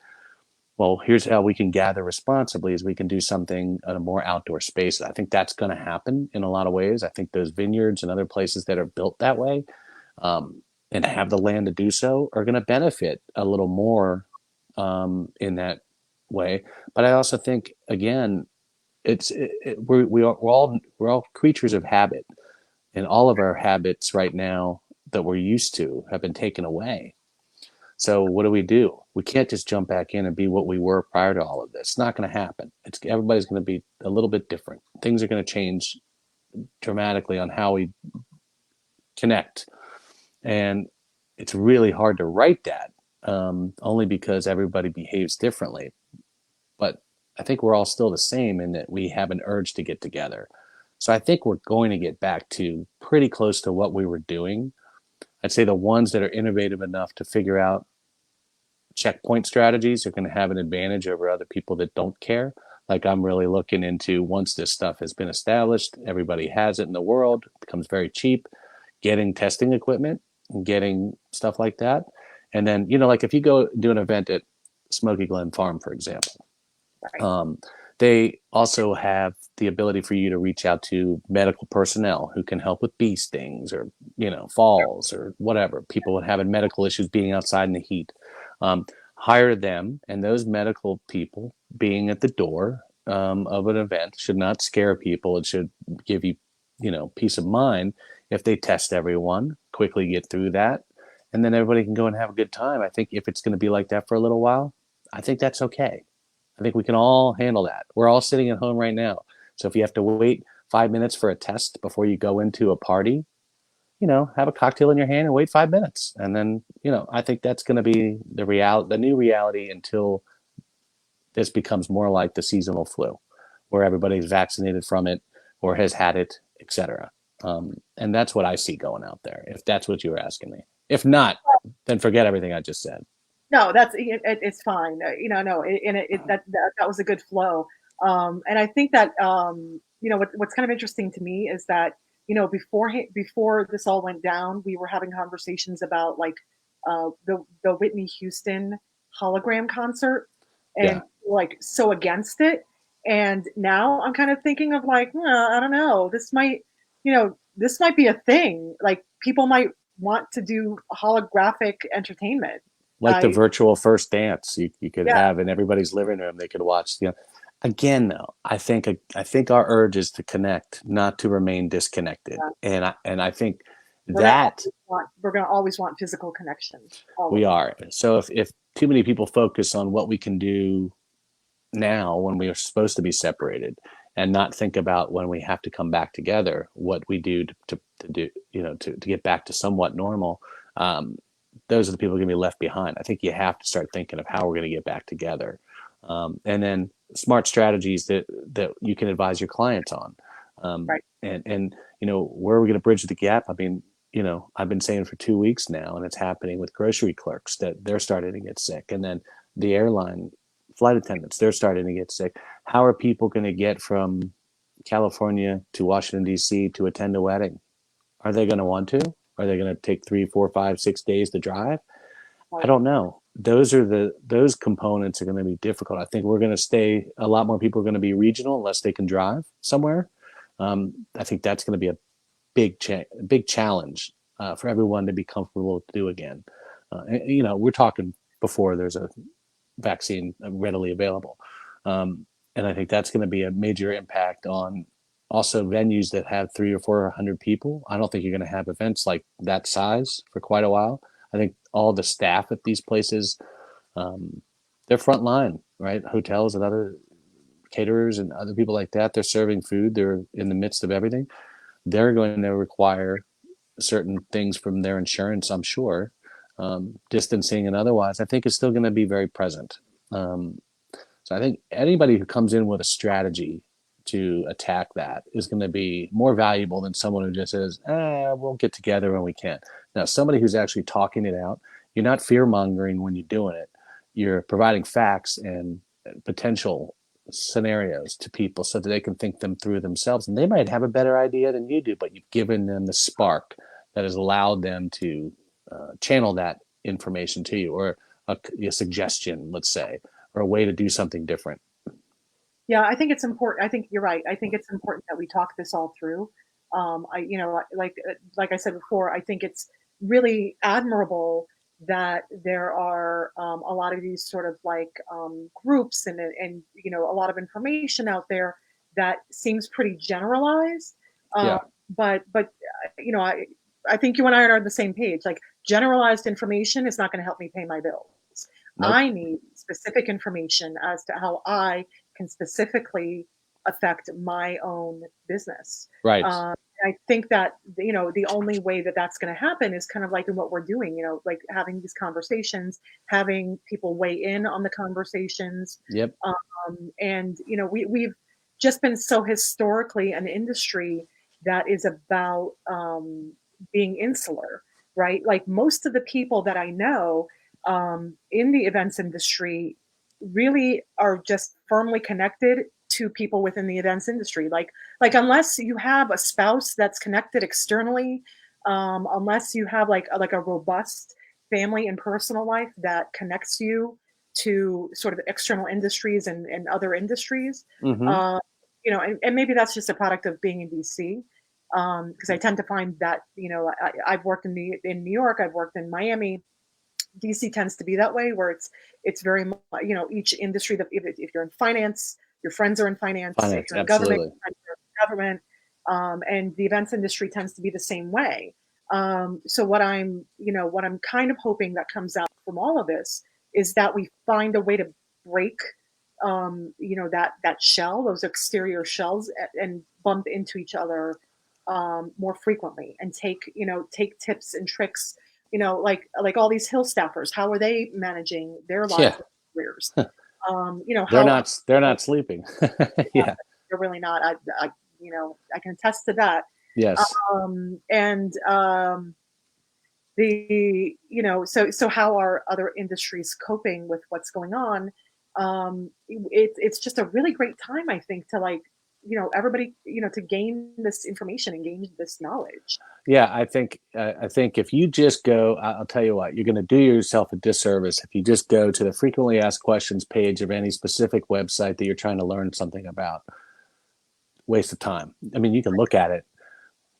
Well, here's how we can gather responsibly: is we can do something at a more outdoor space. I think that's going to happen in a lot of ways. I think those vineyards and other places that are built that way, and have the land to do so, are going to benefit a little more in that way. But I also think, again, we're all creatures of habit, and all of our habits right now that we're used to have been taken away. So what do? We can't just jump back in and be what we were prior to all of this. It's not going to happen. Everybody's going to be a little bit different. Things are going to change dramatically on how we connect, and it's really hard to write that, only because everybody behaves differently. But I think we're all still the same in that we have an urge to get together. So I think we're going to get back to pretty close to what we were doing. I'd say the ones that are innovative enough to figure out checkpoint strategies are going to have an advantage over other people that don't care. Like, I'm really looking into, once this stuff has been established, everybody has it in the world, it becomes very cheap, getting testing equipment and getting stuff like that. And then, like if you go do an event at Smoky Glen Farm, for example, Right. um, they also have the ability for you to reach out to medical personnel who can help with bee stings or, falls or whatever. People having medical issues being outside in the heat. Um, Hire them, and those medical people being at the door of an event should not scare people. It should give you, peace of mind if they test everyone, quickly get through that, and then everybody can go and have a good time. I think if it's going to be like that for a little while, I think that's okay. I think we can all handle that. We're all sitting at home right now. So if you have to wait 5 minutes for a test before you go into a party, have a cocktail in your hand and wait 5 minutes. And then, I think that's going to be the new reality until this becomes more like the seasonal flu, where everybody's vaccinated from it or has had it, etc. And that's what I see going out there, if that's what you were asking me. If not, then forget everything I just said. No, it's fine. No, that was a good flow. And I think that what's kind of interesting to me is that before this all went down, we were having conversations about like the Whitney Houston hologram concert, and Yeah. like so against it. And now I'm kind of thinking of like, I don't know, this might be a thing. Like people might want to do holographic entertainment. Like the I virtual first dance you could Yeah, have in everybody's living room. They could watch. Again, though, I think our urge is to connect, not to remain disconnected. yeah. And I think We're gonna that always want physical connection. we Always. are. So if too many people focus on what we can do now when we are supposed to be separated, and not think about when we have to come back together, what we do to do, to get back to somewhat normal, um, those are the people going to be left behind. I think you have to start thinking of how we're going to get back together, and then smart strategies that you can advise your clients on, Right. and where are we going to bridge the gap? I mean, I've been saying for 2 weeks now, and it's happening with grocery clerks, that they're starting to get sick, and then the airline flight attendants, they're starting to get sick. How are people going to get from California to Washington, D.C. to attend a wedding? Are they going to want to? Are they going to take 3, 4, 5, 6 days to drive? I Right. don't know. Those components are going to be difficult. I think we're going to stay. A lot more people are going to be regional unless they can drive somewhere. I think that's going to be a big challenge for everyone to be comfortable to do again. We're talking before there's a vaccine readily available, and I think that's going to be a major impact on also venues that have 300 or 400 people. I don't think you're going to have events like that size for quite a while. I think all the staff at these places, they're front line, right? Hotels and other caterers and other people like that, they're serving food. They're in the midst of everything. They're going to require certain things from their insurance, I'm sure. Distancing and otherwise, I think is still going to be very present. So I think anybody who comes in with a strategy to attack that is going to be more valuable than someone who just says, we'll get together when we can. Now, somebody who's actually talking it out, you're not fear mongering when you're doing it. You're providing facts and potential scenarios to people so that they can think them through themselves. And they might have a better idea than you do, but you've given them the spark that has allowed them to channel that information to you, or a suggestion, let's say, or a way to do something different. Yeah, I think it's important. I think you're right. I think it's important that we talk this all through. Like I said before, I think it's really admirable that there are a lot of these sort of like groups and a lot of information out there that seems pretty generalized. Uh, Yeah, but I think you and I are on the same page. Like generalized information is not going to help me pay my bills. nope, I need specific information as to how I can specifically affect my own business. right. I think that the only way that that's going to happen is kind of like in what we're doing. Like having these conversations, having people weigh in on the conversations, Yep. and we've just been so historically an industry that is about being insular, right? Like most of the people that I know in the events industry really are just firmly connected to people within the events industry. Like unless you have a spouse that's connected externally, unless you have like a robust family and personal life that connects you to sort of external industries and other industries, Mm-hmm. uh, and maybe that's just a product of being in DC. Because I tend to find that I've worked in New York, I've worked in Miami. DC tends to be that way, where it's very much, each industry that if you're in finance, your friends are in finance. If Finance, you're in government, absolutely. your friends are in government. And the events industry tends to be the same way. So what I'm kind of hoping that comes out from all of this is that we find a way to break, that shell, those exterior shells, and bump into each other more frequently, and take tips and tricks. Like all these hill staffers, how are they managing their lives Yeah, and careers? they're How not. They're not sleeping. Yeah. they're really not. I can attest to that. Yes. And so how are other industries coping with what's going on? It's just a really great time, I think, to like everybody to gain this information and gain this knowledge. Yeah, I think if you just go, I'll tell you what, you're going to do yourself a disservice if you just go to the frequently asked questions page of any specific website that you're trying to learn something about. Waste of time. I mean, you can look at it.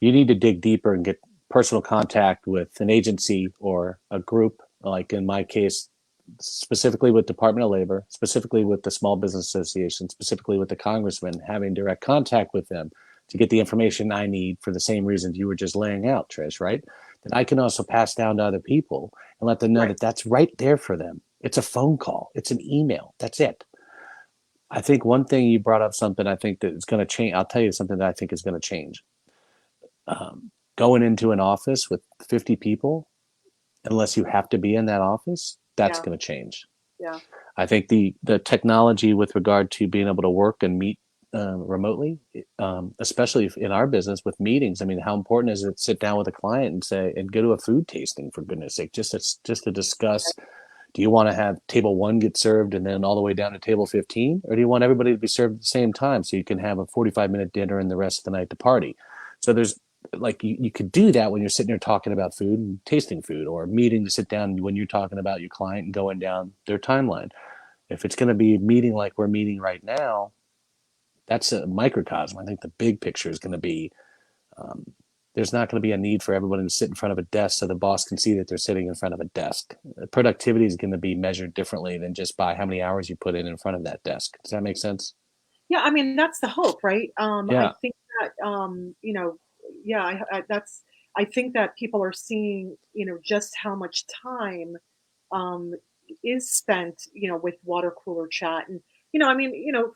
You need to dig deeper and get personal contact with an agency or a group, like in my case, specifically with Department of Labor, specifically with the Small Business Association, specifically with the congressman, having direct contact with them to get the information I need for the same reasons you were just laying out, Trish, right? That I can also pass down to other people and let them know Right. that that's right there for them. It's a phone call, it's an email, that's it. I think one thing you brought up something I think that is going to change. I'll tell you something that I think is going to change. Going into an office with 50 people, unless you have to be in that office, that's Yeah. going to change. Yeah. I think the technology with regard to being able to work and meet remotely, especially in our business with meetings. I mean, how important is it to sit down with a client and say and go to a food tasting, for goodness sake, just to discuss. Do you want to have table one get served and then all the way down to table 15, or do you want everybody to be served at the same time so you can have a 45-minute dinner and the rest of the night to party? So there's like you could do that when you're sitting there talking about food and tasting food, or a meeting to sit down when you're talking about your client and going down their timeline. If it's going to be a meeting like we're meeting right now, that's a microcosm. I think the big picture is going to be um, there's not going to be a need for everyone to sit in front of a desk so the boss can see that they're sitting in front of a desk. Productivity is going to be measured differently than just by how many hours you put in front of that desk. Does that make sense? Yeah, I mean, that's the hope, right? I Yeah, think that, yeah, I think that people are seeing, just how much time um, is spent, with water cooler chat. And, I mean,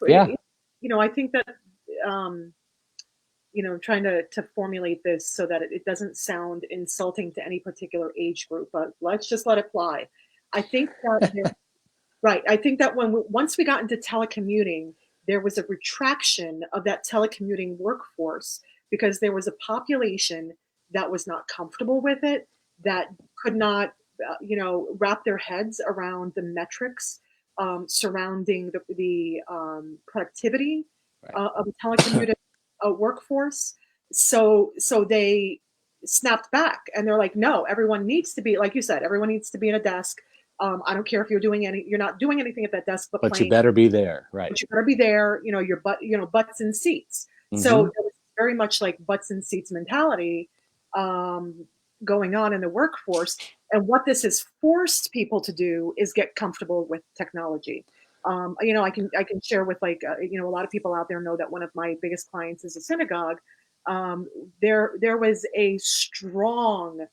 yeah, I think that, um, trying to formulate this so that it doesn't sound insulting to any particular age group, but let's just let it fly. I think that Right. I think that once we got into telecommuting, there was a retraction of that telecommuting workforce because there was a population that was not comfortable with it, that could not, wrap their heads around the metrics surrounding the productivity right. of a telecommuting workforce. So they snapped back and they're like, no, everyone needs to be, like you said, everyone needs to be in a desk. I don't care if you're not doing anything at that desk but But you playing, better be there, right? but you better be there. Your butts in seats. So Mm-hmm. it was very much like butts in seats mentality um, going on in the workforce. And what this has forced people to do is get comfortable with technology. I can share with a lot of people out there know that one of my biggest clients is a synagogue. Um, there was a strong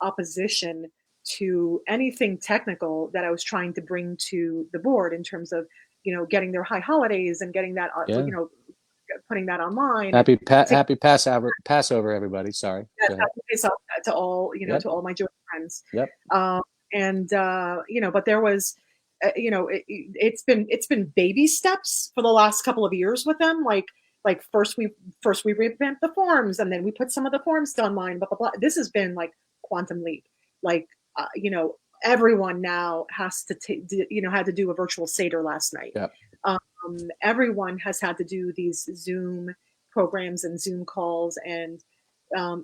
opposition to anything technical that I was trying to bring to the board in terms of, getting their high holidays and getting that, Yeah. putting that online and Happy to Happy Passover, everybody. Sorry. that Go ahead. face off to all, Yep. to all my Jewish friends. Yep. Um, but there was, it's been baby steps for the last couple of years with them. Like first we revamped the forms and then we put some of the forms online. Blah blah blah. This has been like quantum leap. Like everyone now has to had to do a virtual seder last night. Yep. Everyone has had to do these Zoom programs and Zoom calls, and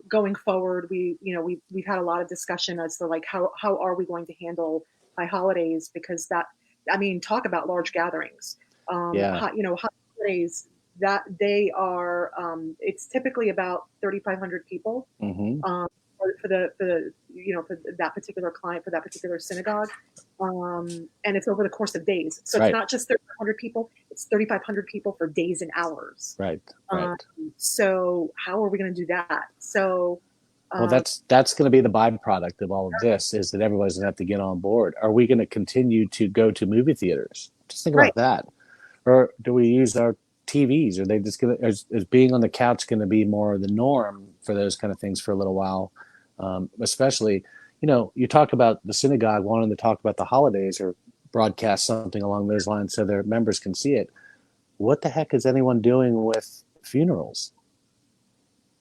going forward, we've had a lot of discussion as to like how are we going to handle high holidays, because that, I mean, talk about large gatherings. Yeah. High holidays, that they are, it's typically about 3,500 people Mm-hmm. um, for that particular client, for that particular synagogue. And it's over the course of days. So it's Right. not just 3,500 people, it's 3,500 people for days and hours. Right. Right. Um, so how are we going to do that? So, Well, uh, that's going to be the byproduct of all of this, is that everybody's going to have to get on board. Are we going to continue to go to movie theaters? Just think right. about that. Or do we use our TVs? Are they just going to, is being on the couch going to be more the norm for those kind of things for a little while? Especially, you talk about the synagogue wanting to talk about the holidays or broadcast something along those lines so their members can see it. What the heck is anyone doing with funerals?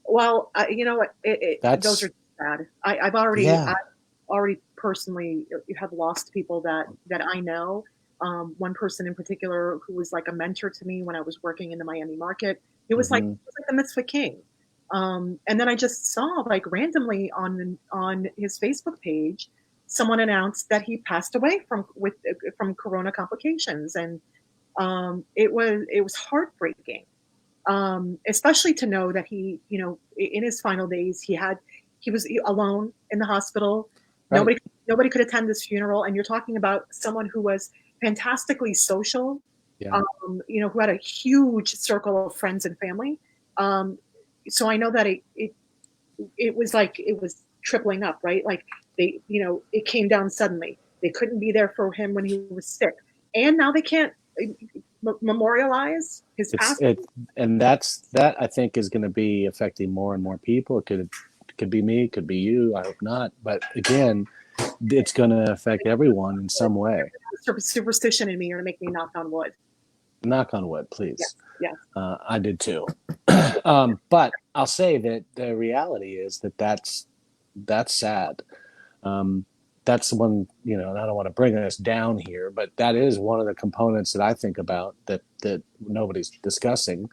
Well, you know what? Those That's, are sad. yeah. I've already personally have lost people that I know. One person in particular who was like a mentor to me when I was working in the Miami market. Mm-hmm. It was like the Mitzvah King. And then I just saw like randomly on his Facebook page, someone announced that he passed away from corona complications, and it was heartbreaking, especially to know that he, in his final days, he was alone in the hospital. Right. Nobody could attend this funeral, and you're talking about someone who was fantastically social, Yeah. who had a huge circle of friends and family. Um, so I know that it was like it was tripling up, right? Like it came down suddenly. They couldn't be there for him when he was sick, and now they can't memorialize his It's passing. it, and that I think is going to be affecting more and more people. It could be me, it could be you. I hope not, but again, it's going to affect everyone in some way. Superstition in me or to make me knock on wood. Knock on wood, Yes, please. yes, I did too. But I'll say that the reality is that that's sad. Um, that's the one, and I don't want to bring us down here, but that is one of the components that I think about that nobody's discussing,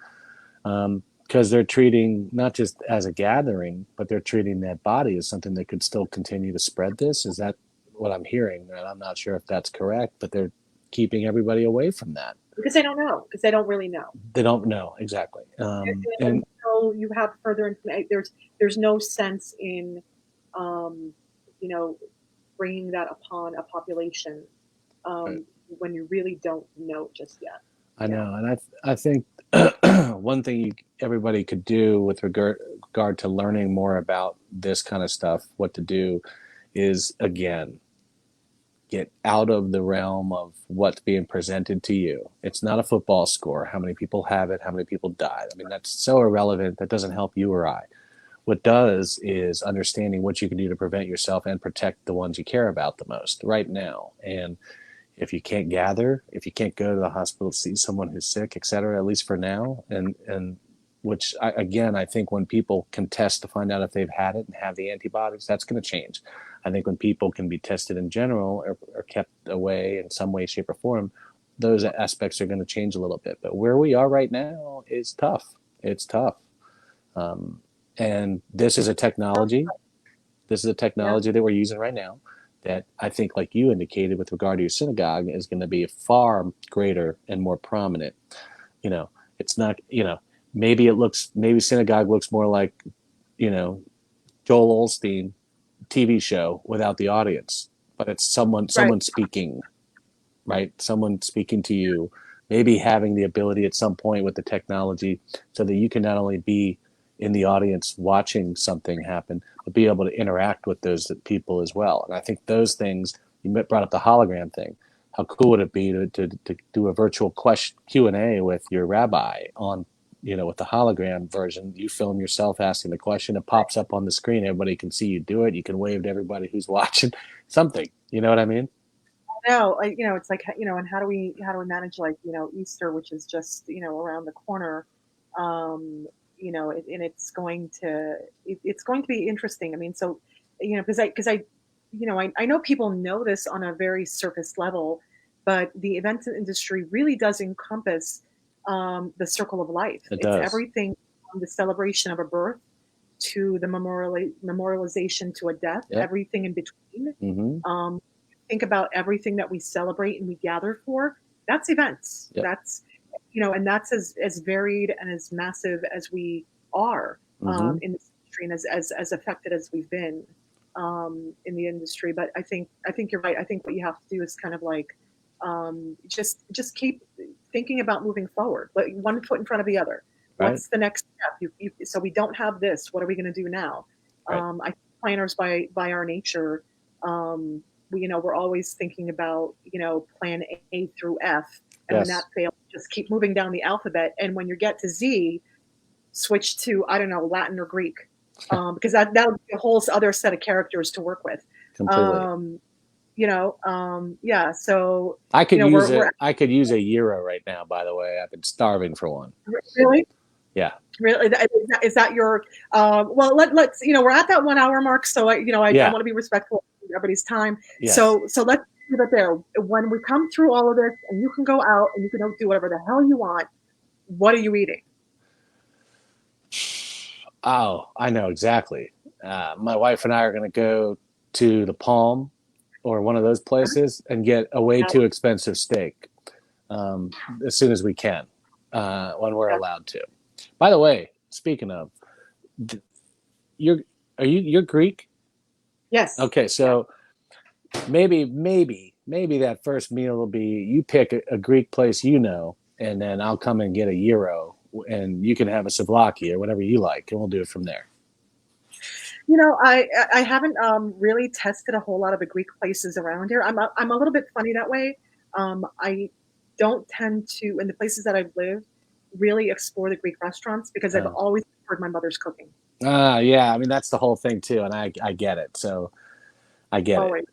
because they're treating not just as a gathering, but they're treating that body as something that could still continue to spread this. Is that what I'm hearing? And I'm not sure if that's correct, but they're keeping everybody away from that. because they don't know, because they don't really know. They don't know exactly. And Until you have further information, there's no sense in, um, you know, bringing that upon a population right. when you really don't know just yet. I Yeah. know, and I think one thing everybody could do with regard to learning more about this kind of stuff, what to do, is again get out of the realm of what's being presented to you. It's not a football score. How many people have it? How many people died? I mean, that's so irrelevant. That doesn't help you or I. What does is understanding what you can do to prevent yourself and protect the ones you care about the most right now. And if you can't gather, if you can't go to the hospital to see someone who's sick, et cetera, at least for now, and which again, I think when people can test to find out if they've had it and have the antibodies, that's going to change. I think when people can be tested in general or kept away in some way, shape, or form, those aspects are going to change a little bit. But where we are right now is tough. It's tough. Um, and this is a technology. This is a Yeah. technology that we're using right now that I think, like you indicated with regard to your synagogue, is going to be far greater and more prominent. You know, it's not, maybe synagogue looks more like, you know, Joel Osteen TV show without the audience, but it's Right. someone speaking, right? Someone speaking to you, maybe having the ability at some point with the technology so that you can not only be in the audience watching something happen, but be able to interact with those people as well. And I think those things, you brought up the hologram thing. How cool would it be to do a virtual Q&A with your rabbi on, with the hologram version? You film yourself asking the question, it pops up on the screen, everybody can see you do it. You can wave to everybody who's watching something. You know what I mean? No, it's like, and how do we manage, like, Easter, which is just, around the corner. And it's going to be interesting. I mean, so, because I know people know this on a very surface level, but the events industry really does encompass the circle of life. It It's does. everything from the celebration of a birth to the memorialization to a death, Yep. everything in between. Mm-hmm. Think about everything that we celebrate and we gather for. That's events. Yep. And that's as varied and as massive as we are Mm-hmm. in this industry, and as affected as we've been in the industry. But I think you're right. I think what you have to do is kind of like just keep thinking about moving forward, like one foot in front of the other. Right. What's the next step? So we don't have this. What are we going to do now? Right. I think planners by our nature, we're always thinking about plan A through F, and when that Yes. fails, just keep moving down the alphabet. And when you get to Z, switch to, I don't know, Latin or Greek, because that'll be a whole other set of characters to work with. Completely. Um, yeah. So I could use we're it. I could use a euro right now. By the way, I've been starving for one. really. Yeah. Really, is that your? Well, let's. We're at that 1 hour mark, so I Yeah. want to be respectful of everybody's time. Yes. So let's leave it there. When we come through all of this, and you can go out and you can do whatever the hell you want. What are you eating? Oh, I know exactly. My wife and I are going to go to the Palm or one of those places and get a way Yeah, too expensive steak as soon as we can when we're yeah. allowed to. By the way, speaking of, you're you're Greek? Yes. Okay, Yeah. so maybe that first meal will be you pick a Greek place and then I'll come and get a gyro, and you can have a souvlaki or whatever you like, and we'll do it from there. I haven't really tested a whole lot of the Greek places around here. I'm a little bit funny that way. I don't tend to, in the places that I've lived, really explore the Greek restaurants because I've Uh, always preferred my mother's cooking. yeah, I mean that's the whole thing too, and I get it. So I get it, Always.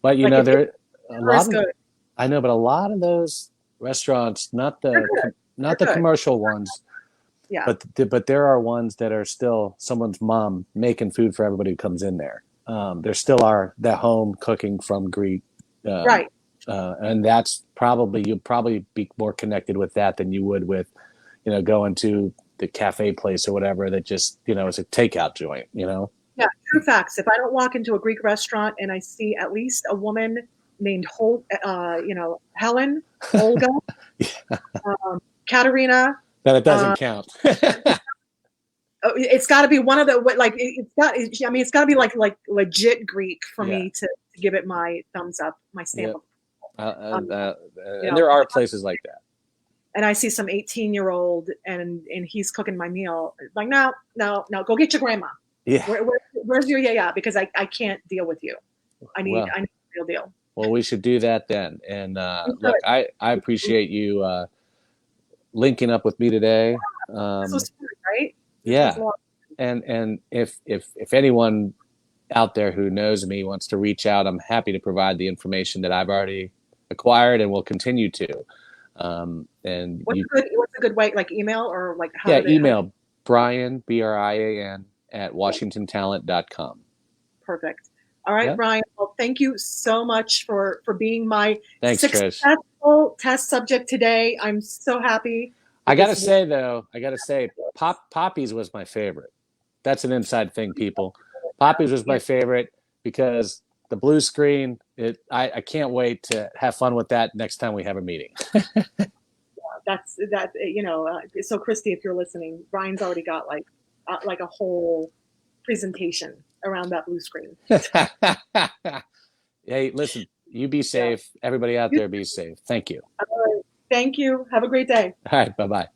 but Like if there a dinner is lot of good, I know, but a lot of those restaurants, they're good. not the They're good. commercial ones, Yeah. but there are ones that are still someone's mom making food for everybody who comes in there. There still are the home cooking from Greek, um, Right. and that's probably you'll probably be more connected with that than you would with going to the cafe place or whatever that just is a takeout joint. Yeah. True facts. If I don't walk into a Greek restaurant and I see at least a woman named Helen, Olga, Katerina, Then it doesn't uh, count. it's got to be one of the like it's got. I mean, it's got to be like legit Greek for Yeah. me to give it my thumbs up, my stamp Yep. of. Um, And there are places like that. and I see some 18-year-old and he's cooking my meal. Like, no, no, no, go get your grandma. Yeah. Where's your yeah? Because I can't deal with you. I need Well, a real deal. well, we should do that then. And You look, should. I appreciate you linking up with me today. This was fun, right? This was Yeah, long. and if anyone out there who knows me wants to reach out, I'm happy to provide the information that I've already acquired and will continue to. And you, What's a good way? Like email or like how yeah, do they? email Brian Brian at washingtontalent.com. Perfect. All right, Yeah. Brian. Well, thank you so much for being my Thanks, Trish. successful test subject today. I'm so happy I that gotta this worked. say though, Poppies was my favorite. That's an inside thing, people. Poppies was my Yeah, favorite because the blue screen. I can't wait to have fun with that next time we have a meeting. that's that. So Christy, if you're listening, Brian's already got like a whole presentation around that blue screen. Hey, listen, you be Yeah. safe. Everybody out there, be safe. Thank you. All right. Thank you. Have a great day. All right, bye bye.